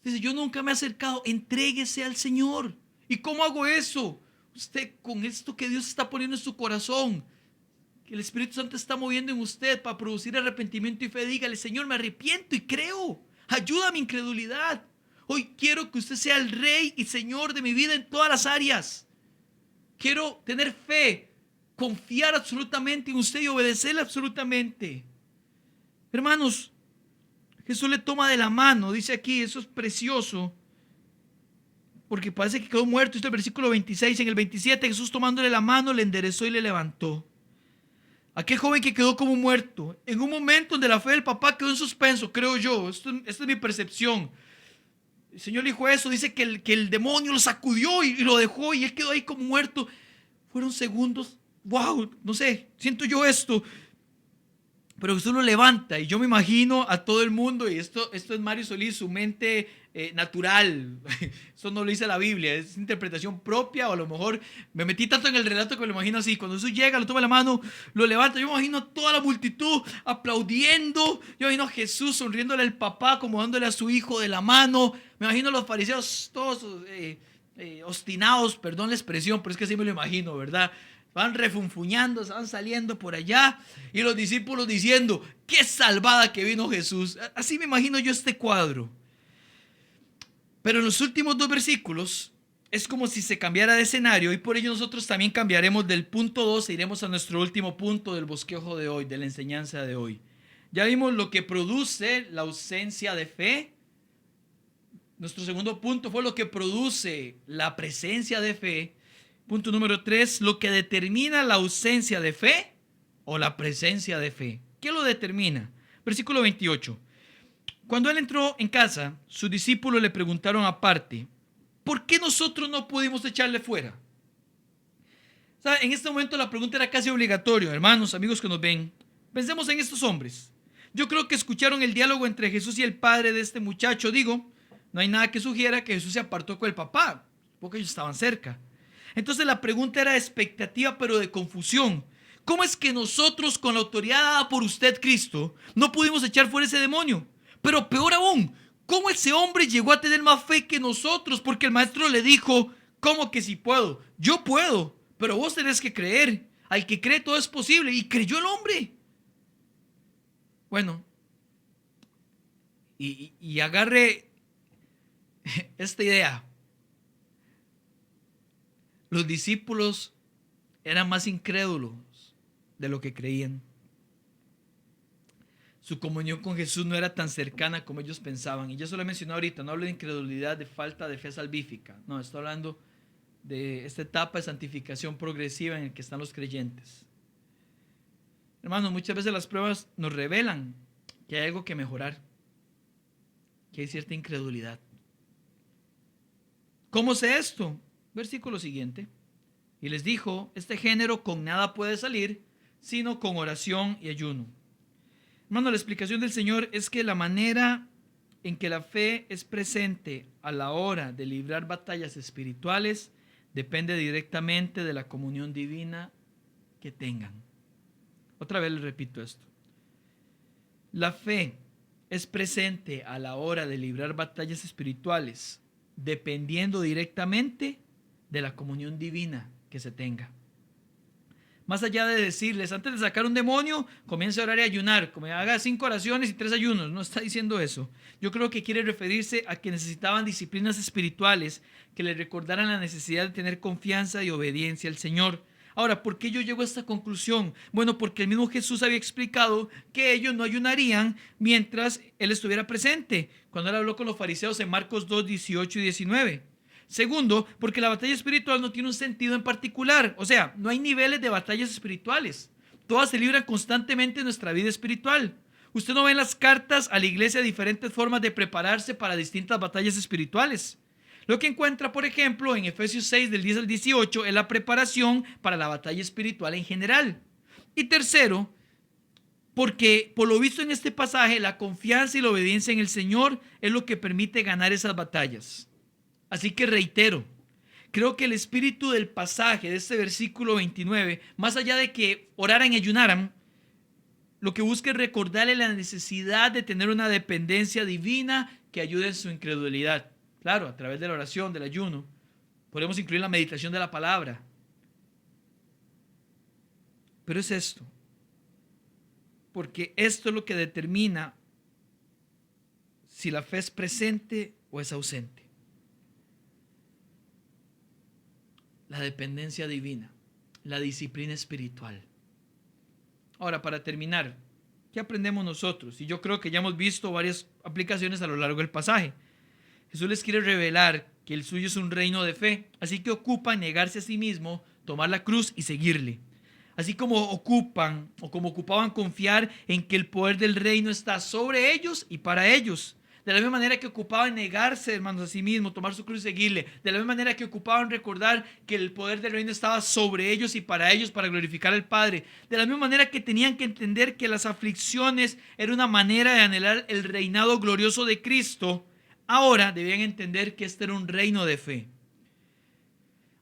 Dice, yo nunca me he acercado, entréguese al Señor. ¿Y cómo hago eso? Usted con esto que Dios está poniendo en su corazón, que el Espíritu Santo está moviendo en usted para producir arrepentimiento y fe, dígale, Señor, me arrepiento y creo, ayuda a mi incredulidad. Hoy quiero que usted sea el Rey y Señor de mi vida en todas las áreas. Quiero tener fe, confiar absolutamente en usted y obedecerle absolutamente. Hermanos, Jesús le toma de la mano, dice aquí, eso es precioso, porque parece que quedó muerto. Esto es el versículo 26, en el 27 Jesús tomándole la mano le enderezó y le levantó. Aquel joven que quedó como muerto, en un momento donde la fe del papá quedó en suspenso, creo yo, esta es mi percepción. El Señor dijo eso, dice que el demonio lo sacudió y lo dejó y él quedó ahí como muerto. Fueron segundos, wow, no sé, siento yo esto. Pero Jesús lo levanta y yo me imagino a todo el mundo, y esto es Mario Solís, su mente natural. Eso no lo dice la Biblia, es interpretación propia, o a lo mejor me metí tanto en el relato que me lo imagino así. Cuando Jesús llega, lo toma la mano, lo levanta, yo me imagino a toda la multitud aplaudiendo, yo me imagino a Jesús sonriéndole al papá, como dándole a su hijo de la mano, me imagino a los fariseos todos obstinados, perdón la expresión, pero es que así me lo imagino, ¿verdad? Van refunfuñando, van saliendo por allá, y los discípulos diciendo: ¡qué salvada que vino Jesús! Así me imagino yo este cuadro. Pero en los últimos 2 versículos es como si se cambiara de escenario, y por ello nosotros también cambiaremos del punto 2 e iremos a nuestro último punto del bosquejo de hoy, de la enseñanza de hoy. Ya vimos lo que produce la ausencia de fe. Nuestro segundo punto fue lo que produce la presencia de fe. Punto número 3, lo que determina la ausencia de fe o la presencia de fe. ¿Qué lo determina? Versículo 28. Cuando él entró en casa, sus discípulos le preguntaron aparte: ¿por qué nosotros no pudimos echarle fuera? ¿Sabe? En este momento la pregunta era casi obligatoria. Hermanos, amigos que nos ven, pensemos en estos hombres. Yo creo que escucharon el diálogo entre Jesús y el padre de este muchacho. Digo, no hay nada que sugiera que Jesús se apartó con el papá, porque ellos estaban cerca. Entonces la pregunta era de expectativa, pero de confusión. ¿Cómo es que nosotros, con la autoridad dada por usted, Cristo, no pudimos echar fuera ese demonio? Pero peor aún, ¿cómo ese hombre llegó a tener más fe que nosotros? Porque el maestro le dijo: ¿cómo que si puedo? Yo puedo, pero vos tenés que creer. Al que cree todo es posible. Y creyó el hombre. Bueno, y agarre esta idea. Los discípulos eran más incrédulos de lo que creían. Su comunión con Jesús no era tan cercana como ellos pensaban. Y yo se lo he mencionado ahorita, no hablo de incredulidad, de falta de fe salvífica. No, estoy hablando de esta etapa de santificación progresiva en la que están los creyentes. Hermanos, muchas veces las pruebas nos revelan que hay algo que mejorar, que hay cierta incredulidad. ¿Cómo sé esto? Versículo siguiente. Y les dijo: este género con nada puede salir, sino con oración y ayuno. Hermano, la explicación del Señor es que la manera en que la fe es presente a la hora de librar batallas espirituales depende directamente de la comunión divina que tengan. Otra vez les repito esto. La fe es presente a la hora de librar batallas espirituales dependiendo directamente de la comunión divina que se tenga. Más allá de decirles, antes de sacar un demonio, comience a orar y ayunar, como haga 5 oraciones y 3 ayunos. No está diciendo eso. Yo creo que quiere referirse a que necesitaban disciplinas espirituales que les recordaran la necesidad de tener confianza y obediencia al Señor. Ahora, ¿por qué yo llego a esta conclusión? Bueno, porque el mismo Jesús había explicado que ellos no ayunarían mientras Él estuviera presente, cuando Él habló con los fariseos en Marcos 2, 18 y 19. Segundo, porque la batalla espiritual no tiene un sentido en particular. O sea, no hay niveles de batallas espirituales. Todas se libran constantemente en nuestra vida espiritual. Usted no ve en las cartas a la iglesia diferentes formas de prepararse para distintas batallas espirituales. Lo que encuentra, por ejemplo, en Efesios 6, del 10 al 18, es la preparación para la batalla espiritual en general. Y tercero, porque por lo visto en este pasaje, la confianza y la obediencia en el Señor es lo que permite ganar esas batallas. Así que reitero, creo que el espíritu del pasaje de este versículo 29, más allá de que oraran y ayunaran, lo que busca es recordarle la necesidad de tener una dependencia divina que ayude en su incredulidad. Claro, a través de la oración, del ayuno, podemos incluir la meditación de la palabra. Pero es esto, porque esto es lo que determina si la fe es presente o es ausente. La dependencia divina, la disciplina espiritual. Ahora, para terminar, ¿qué aprendemos nosotros? Y yo creo que ya hemos visto varias aplicaciones a lo largo del pasaje. Jesús les quiere revelar que el suyo es un reino de fe, así que ocupan negarse a sí mismo, tomar la cruz y seguirle. Así como ocupaban confiar en que el poder del reino está sobre ellos y para ellos. De la misma manera que ocupaban negarse, hermanos, a sí mismos, tomar su cruz y seguirle. De la misma manera que ocupaban recordar que el poder del reino estaba sobre ellos y para ellos, para glorificar al Padre. De la misma manera que tenían que entender que las aflicciones era una manera de anhelar el reinado glorioso de Cristo, ahora debían entender que este era un reino de fe.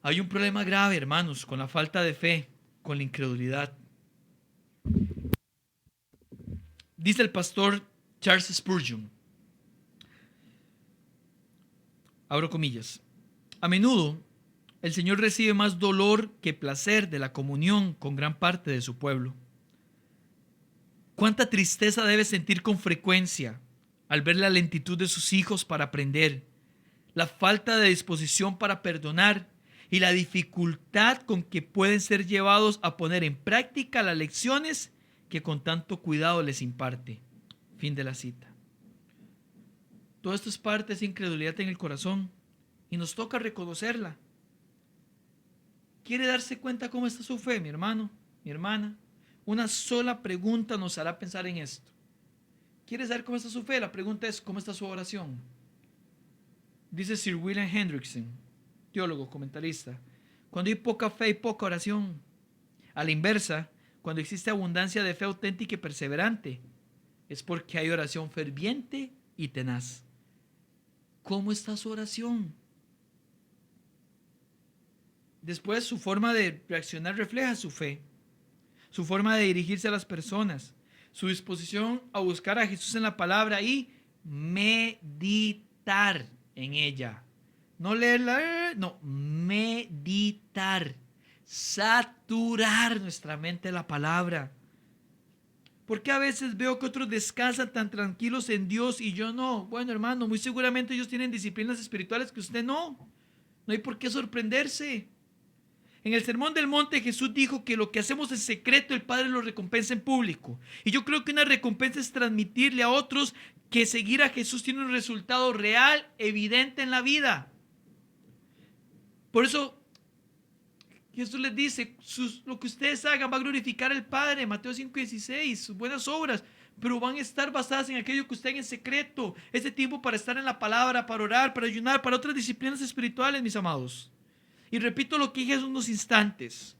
Hay un problema grave, hermanos, con la falta de fe, con la incredulidad. Dice el pastor Charles Spurgeon, abro comillas, a menudo el Señor recibe más dolor que placer de la comunión con gran parte de su pueblo. Cuánta tristeza debe sentir con frecuencia al ver la lentitud de sus hijos para aprender, la falta de disposición para perdonar y la dificultad con que pueden ser llevados a poner en práctica las lecciones que con tanto cuidado les imparte. Fin de la cita. Todo esto es parte de esa incredulidad en el corazón y nos toca reconocerla. ¿Quiere darse cuenta cómo está su fe, mi hermano, mi hermana? Una sola pregunta nos hará pensar en esto. ¿Quiere saber cómo está su fe? La pregunta es, ¿cómo está su oración? Dice Sir William Hendrickson, teólogo, comentarista, cuando hay poca fe y poca oración. A la inversa, cuando existe abundancia de fe auténtica y perseverante, es porque hay oración ferviente y tenaz. ¿Cómo está su oración? Después, su forma de reaccionar refleja su fe, su forma de dirigirse a las personas, su disposición a buscar a Jesús en la palabra y meditar en ella. No leerla, no, meditar, saturar nuestra mente de la palabra. ¿Por qué a veces veo que otros descansan tan tranquilos en Dios y yo no? Bueno, hermano, muy seguramente ellos tienen disciplinas espirituales que usted no. No hay por qué sorprenderse. En el Sermón del Monte Jesús dijo que lo que hacemos en secreto el Padre lo recompensa en público. Y yo creo que una recompensa es transmitirle a otros que seguir a Jesús tiene un resultado real, evidente en la vida. Por eso Jesús les dice, lo que ustedes hagan va a glorificar al Padre, Mateo 5:16, sus buenas obras, pero van a estar basadas en aquello que usted haga en secreto. Ese tiempo para estar en la palabra, para orar, para ayunar, para otras disciplinas espirituales, mis amados. Y repito lo que dije hace unos instantes.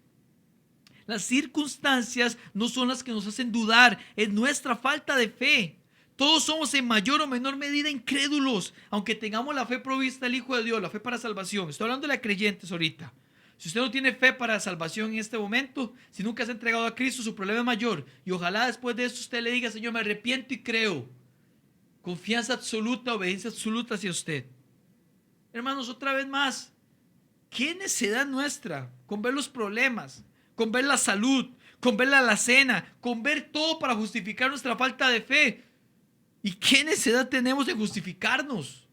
Las circunstancias no son las que nos hacen dudar, es nuestra falta de fe. Todos somos en mayor o menor medida incrédulos, aunque tengamos la fe provista del Hijo de Dios, la fe para salvación. Estoy hablando de la creyentes ahorita. Si usted no tiene fe para salvación en este momento, si nunca se ha entregado a Cristo, su problema es mayor. Y ojalá después de esto usted le diga, Señor, me arrepiento y creo. Confianza absoluta, obediencia absoluta hacia usted. Hermanos, otra vez más, ¿qué necedad nuestra con ver los problemas, con ver la salud, con ver la alacena, con ver todo para justificar nuestra falta de fe? ¿Y qué necedad tenemos de justificarnos?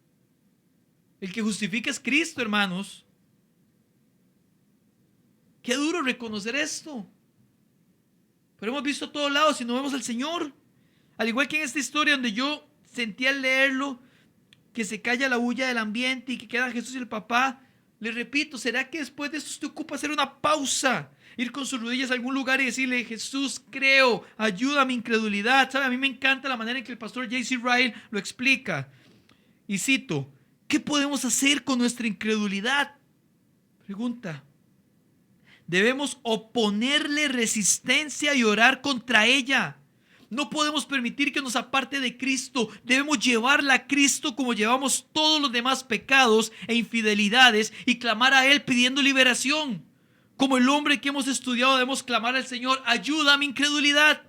El que justifica es Cristo, hermanos. Qué duro reconocer esto. Pero hemos visto a todos lados y no vemos al Señor. Al igual que en esta historia donde yo sentí al leerlo que se calla la bulla del ambiente y que quedan Jesús y el papá. Le repito, ¿será que después de esto usted ocupa hacer una pausa? Ir con sus rodillas a algún lugar y decirle, Jesús, creo, ayuda a mi incredulidad. ¿Sabe? A mí me encanta la manera en que el pastor J.C. Ryle lo explica. Y cito, ¿qué podemos hacer con nuestra incredulidad? Pregunta. Debemos oponerle resistencia y orar contra ella. No podemos permitir que nos aparte de Cristo. Debemos llevarla a Cristo como llevamos todos los demás pecados e infidelidades y clamar a Él pidiendo liberación. Como el hombre que hemos estudiado debemos clamar al Señor, ayuda a mi incredulidad.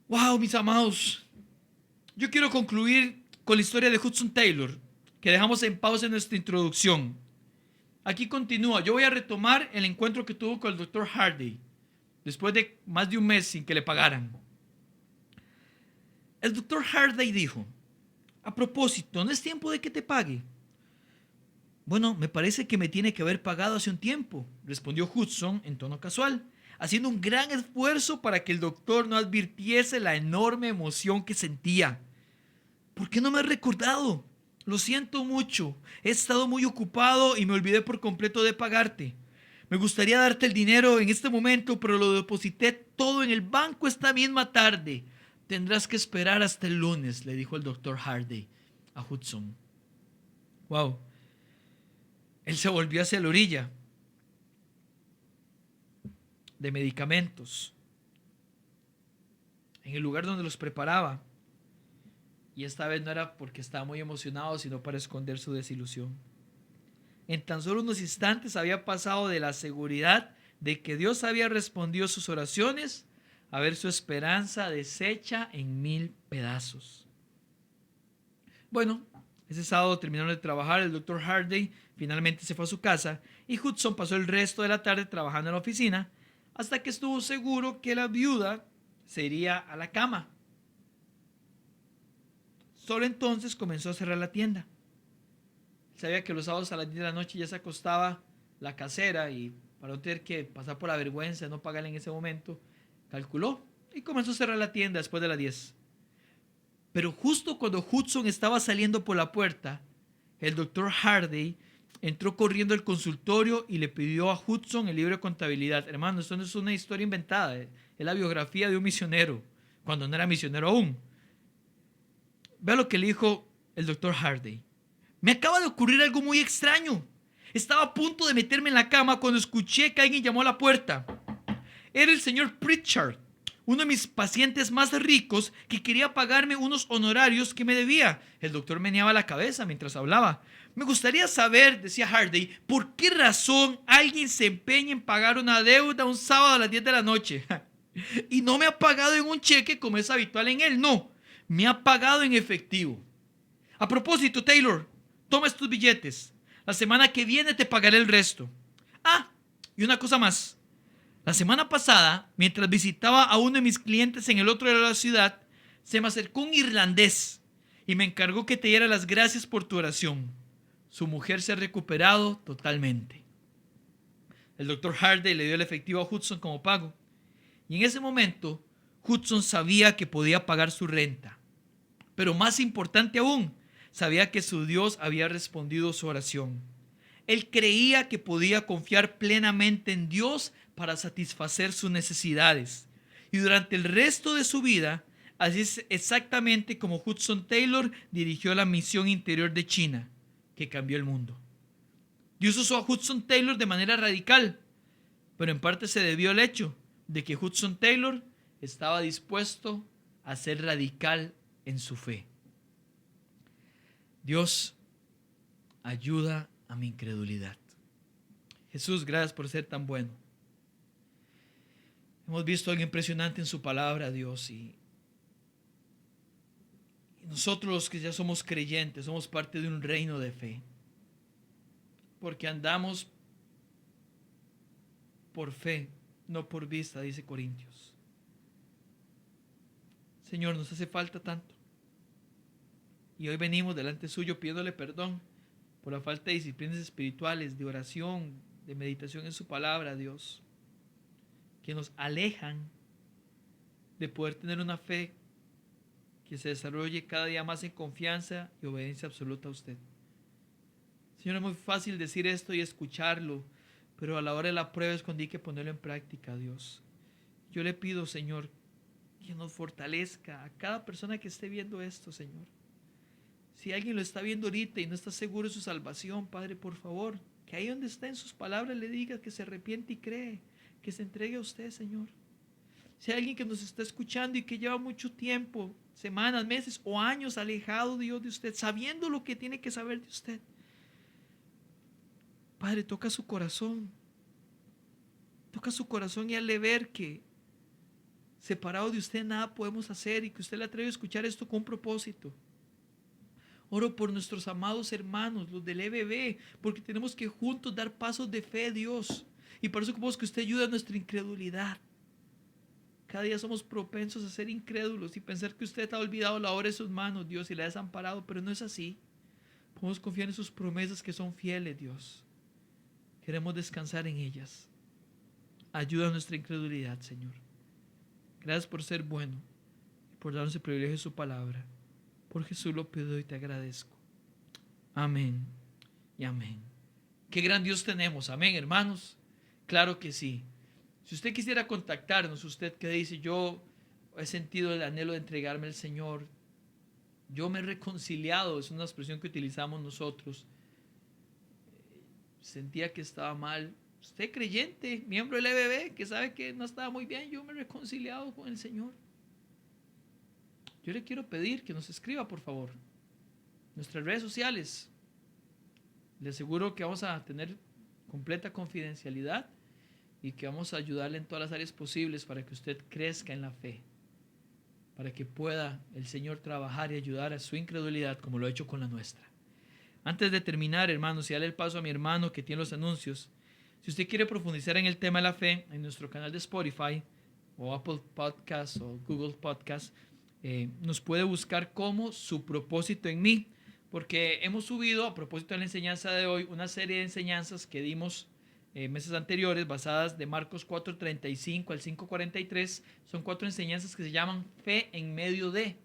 Wow, mis amados. Yo quiero concluir con la historia de Hudson Taylor, que dejamos en pausa en nuestra introducción. Aquí continúa. Yo voy a retomar el encuentro que tuvo con el Dr. Hardy después de más de un mes sin que le pagaran. El Dr. Hardy dijo, a propósito, ¿no es tiempo de que te pague? Bueno, me parece que me tiene que haber pagado hace un tiempo, respondió Hudson en tono casual, haciendo un gran esfuerzo para que el doctor no advirtiese la enorme emoción que sentía. ¿Por qué no me has recordado? Lo siento mucho, he estado muy ocupado y me olvidé por completo de pagarte. Me gustaría darte el dinero en este momento, pero lo deposité todo en el banco esta misma tarde. tendrás que esperar hasta el lunes, le dijo el doctor Hardy a Hudson. Wow. Él se volvió hacia la orilla de medicamentos, en el lugar donde los preparaba. Y esta vez no era porque estaba muy emocionado, sino para esconder su desilusión. En tan solo unos instantes había pasado de la seguridad de que Dios había respondido sus oraciones a ver su esperanza deshecha en 1000 pedazos. Bueno, ese sábado terminaron de trabajar, el doctor Hardy finalmente se fue a su casa y Hudson pasó el resto de la tarde trabajando en la oficina hasta que estuvo seguro que la viuda se iría a la cama. Solo entonces comenzó a cerrar la tienda. Sabía que los sábados a las 10 de la noche ya se acostaba la casera y para no tener que pasar por la vergüenza de no pagarle en ese momento, calculó y comenzó a cerrar la tienda después de las 10. Pero justo cuando Hudson estaba saliendo por la puerta, el doctor Hardy entró corriendo al consultorio y le pidió a Hudson el libro de contabilidad. Hermano, esto no es una historia inventada, es la biografía de un misionero, cuando no era misionero aún. Vea lo que le dijo el doctor Hardy. Me acaba de ocurrir algo muy extraño. Estaba a punto de meterme en la cama cuando escuché que alguien llamó a la puerta. Era el señor Pritchard, uno de mis pacientes más ricos que quería pagarme unos honorarios que me debía. El doctor meneaba la cabeza mientras hablaba. Me gustaría saber, decía Hardy, por qué razón alguien se empeña en pagar una deuda un sábado a las 10 de la noche. Y no me ha pagado en un cheque como es habitual en él, no. Me ha pagado en efectivo. A propósito, Taylor, toma estos billetes. La semana que viene te pagaré el resto. Ah, y una cosa más. La semana pasada, mientras visitaba a uno de mis clientes en el otro lado de la ciudad, se me acercó un irlandés y me encargó que te diera las gracias por tu oración. Su mujer se ha recuperado totalmente. El doctor Hardy le dio el efectivo a Hudson como pago. Y en ese momento, Hudson sabía que podía pagar su renta. Pero más importante aún, sabía que su Dios había respondido su oración. Él creía que podía confiar plenamente en Dios para satisfacer sus necesidades. Y durante el resto de su vida, así es exactamente como Hudson Taylor dirigió la misión interior de China, que cambió el mundo. Dios usó a Hudson Taylor de manera radical, pero en parte se debió al hecho de que Hudson Taylor estaba dispuesto a ser radical en su fe. Dios, ayuda a mi incredulidad. Jesús, gracias por ser tan bueno. Hemos visto algo impresionante en su palabra, Dios, y nosotros los que ya somos creyentes, somos parte de un reino de fe, porque andamos por fe, no por vista, dice Corintios. Señor, nos hace falta tanto. Y hoy venimos delante suyo pidiéndole perdón por la falta de disciplinas espirituales, de oración, de meditación en su palabra, Dios, que nos alejan de poder tener una fe que se desarrolle cada día más en confianza y obediencia absoluta a usted. Señor, es muy fácil decir esto y escucharlo, pero a la hora de la prueba es cuando hay que ponerlo en práctica, Dios. Yo le pido, Señor, que nos fortalezca a cada persona que esté viendo esto, Señor. Si alguien lo está viendo ahorita y no está seguro de su salvación, Padre, por favor, que ahí donde está en sus palabras le diga que se arrepiente y cree, que se entregue a usted, Señor. Si hay alguien que nos está escuchando y que lleva mucho tiempo, semanas, meses o años alejado, Dios, de usted, sabiendo lo que tiene que saber de usted, Padre, toca su corazón y hazle ver que separado de usted nada podemos hacer y que usted le atreve a escuchar esto con un propósito. Oro por nuestros amados hermanos, los del EBB, porque tenemos que juntos dar pasos de fe, Dios. Y por eso queremos que usted ayude a nuestra incredulidad. Cada día somos propensos a ser incrédulos y pensar que usted ha olvidado la obra de sus manos, Dios, y la ha desamparado, pero no es así. Podemos confiar en sus promesas que son fieles, Dios. Queremos descansar en ellas. Ayuda a nuestra incredulidad, Señor. Gracias por ser bueno y por darnos el privilegio de su palabra. Por Jesús lo pido y te agradezco. Amén y amén. Qué gran Dios tenemos. Amén, hermanos. Claro que sí. Si usted quisiera contactarnos, usted que dice, yo he sentido el anhelo de entregarme al Señor. Yo me he reconciliado, es una expresión que utilizamos nosotros. Sentía que estaba mal. Usted creyente, miembro del EBB, que sabe que no estaba muy bien, yo me he reconciliado con el Señor. Yo le quiero pedir que nos escriba, por favor, nuestras redes sociales. Le aseguro que vamos a tener completa confidencialidad y que vamos a ayudarle en todas las áreas posibles para que usted crezca en la fe, para que pueda el Señor trabajar y ayudar a su incredulidad como lo ha hecho con la nuestra. Antes de terminar, hermanos, y darle el paso a mi hermano que tiene los anuncios, si usted quiere profundizar en el tema de la fe, en nuestro canal de Spotify o Apple Podcasts o Google Podcasts, nos puede buscar como Su Propósito en Mí, porque hemos subido, a propósito de la enseñanza de hoy, una serie de enseñanzas que dimos meses anteriores, basadas de Marcos 4:35 al 5:43. Son 4 enseñanzas que se llaman Fe en medio de.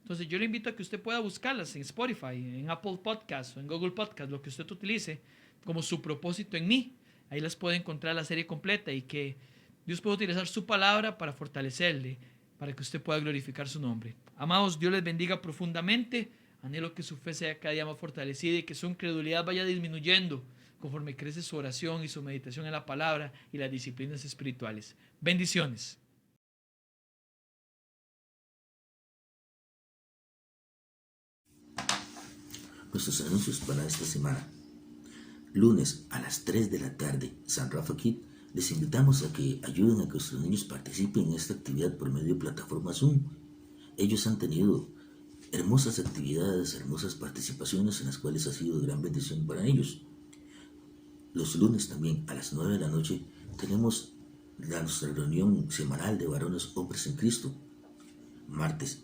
Entonces yo le invito a que usted pueda buscarlas en Spotify, en Apple Podcasts o en Google Podcasts, lo que usted utilice, como Su Propósito en Mí. Ahí las puede encontrar la serie completa y que Dios pueda utilizar su palabra para fortalecerle, para que usted pueda glorificar su nombre. Amados, Dios les bendiga profundamente. Anhelo que su fe sea cada día más fortalecida y que su incredulidad vaya disminuyendo conforme crece su oración y su meditación en la palabra y las disciplinas espirituales. Bendiciones. Nuestros anuncios para esta semana. Lunes a las 3 de la tarde, San Rafa Kid. Les invitamos a que ayuden a que nuestros niños participen en esta actividad por medio de plataforma Zoom. Ellos han tenido hermosas actividades, hermosas participaciones en las cuales ha sido de gran bendición para ellos. Los lunes también a las 9 de la noche tenemos nuestra reunión semanal de varones hombres en Cristo. Martes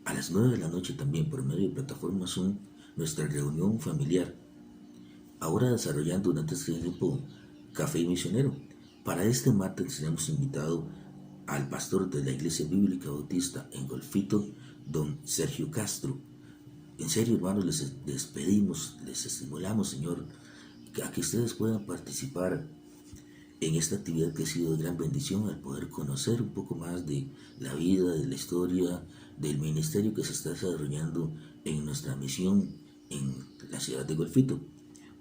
a las 9 de la noche también por medio de plataforma Zoom nuestra reunión familiar. Ahora desarrollando durante este tiempo Café Misionero. Para este martes hemos invitado al pastor de la Iglesia Bíblica Bautista en Golfito, don Sergio Castro. En serio, hermanos, les despedimos, les estimulamos, Señor, a que ustedes puedan participar en esta actividad que ha sido de gran bendición al poder conocer un poco más de la vida, de la historia, del ministerio que se está desarrollando en nuestra misión en la ciudad de Golfito.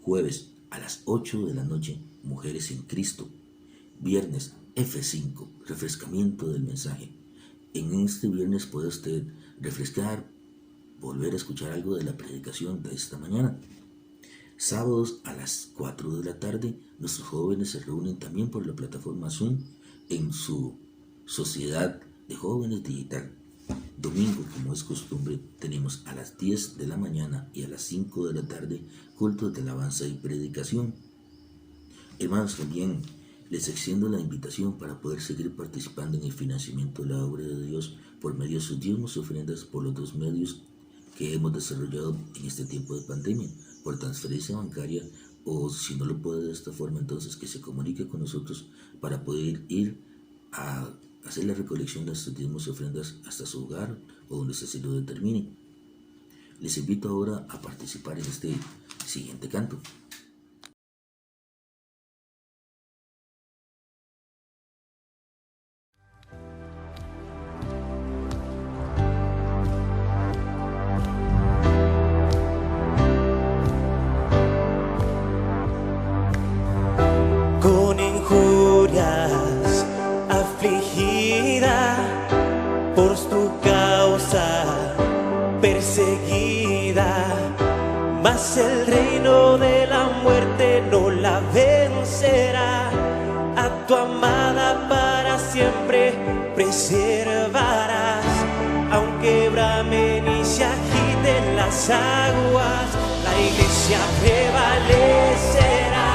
Jueves a las 8 de la noche, Mujeres en Cristo. Viernes, F5, refrescamiento del mensaje. En este viernes puede usted refrescar, volver a escuchar algo de la predicación de esta mañana. Sábados a las 4 de la tarde, nuestros jóvenes se reúnen también por la plataforma Zoom en su sociedad de jóvenes digital. Domingo, como es costumbre, tenemos a las 10 de la mañana y a las 5 de la tarde cultos de alabanza y predicación. Hermanos, también les extiendo la invitación para poder seguir participando en el financiamiento de la obra de Dios por medio de sus diezmos y ofrendas por los 2 medios que hemos desarrollado en este tiempo de pandemia, por transferencia bancaria, o si no lo puede de esta forma, entonces que se comunique con nosotros para poder ir a hacer la recolección de estos diezmos y ofrendas hasta su hogar o donde se lo determine. Les invito ahora a participar en este siguiente canto. Con injurias afligida, por tu causa perseguida, mas el reino de la muerte no la vencerá. A tu amada para siempre preservarás, aunque bramen y se agiten las aguas, la iglesia prevalecerá.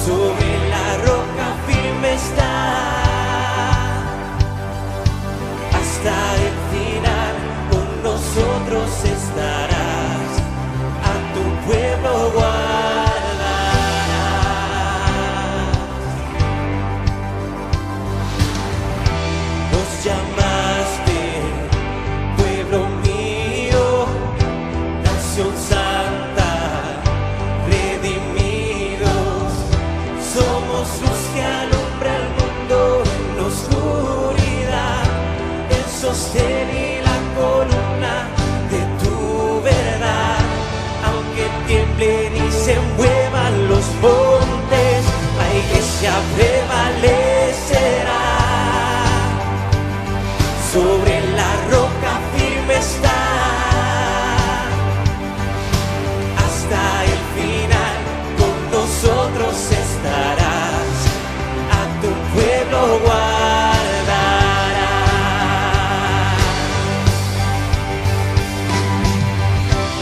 Sobre la roca firme está, hasta el final con nosotros estarás, a tu pueblo guardarás. Nos llamaste pueblo mío, nación santa, ni la columna de tu verdad. Aunque tiemblen y se muevan los montes, la iglesia prevalecerá. Sobre la roca firme está, hasta el final con nosotros estarás, a tu pueblo guardarás.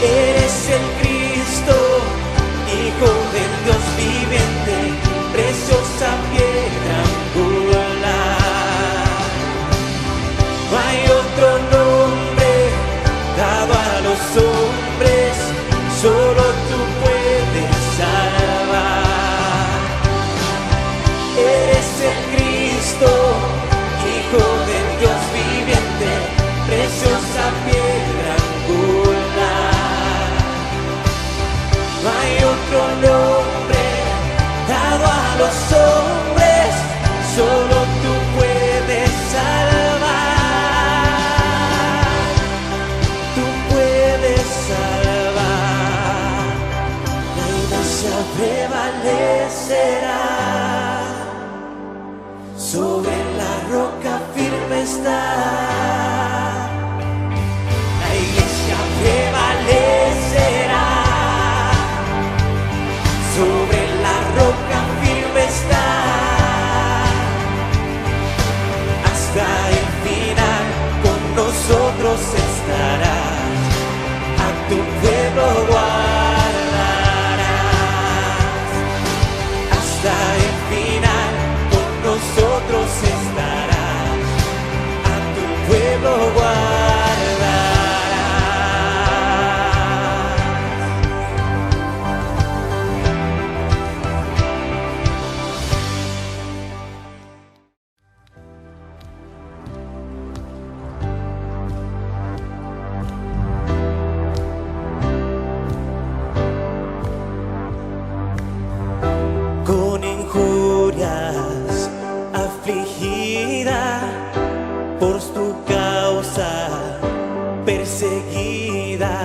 Eres el Cristo, Hijo del Dios viviente, preciosa piedra angular. No hay otro nombre dado a los hombres, solo tú puedes salvar. Eres el Cristo, Hijo del Dios viviente, preciosa piedra angular. No hay otro nombre dado a los hombres, solo tú puedes salvar. Tú puedes salvar. La iglesia prevalecerá. Sobre la roca firme está. La iglesia prevalecerá. Sobre la roca firme está, hasta el final con nosotros estarás, a tu pueblo guardarás. Hasta el final con nosotros estarás, a tu pueblo guardarás. Con injurias afligida, por tu causa perseguida,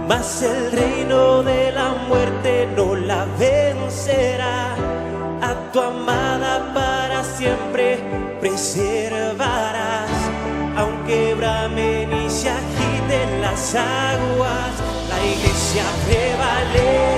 mas el reino de la muerte no la vencerá. A tu amada para siempre preservarás, aunque bramen y se agiten las aguas, la iglesia prevalece.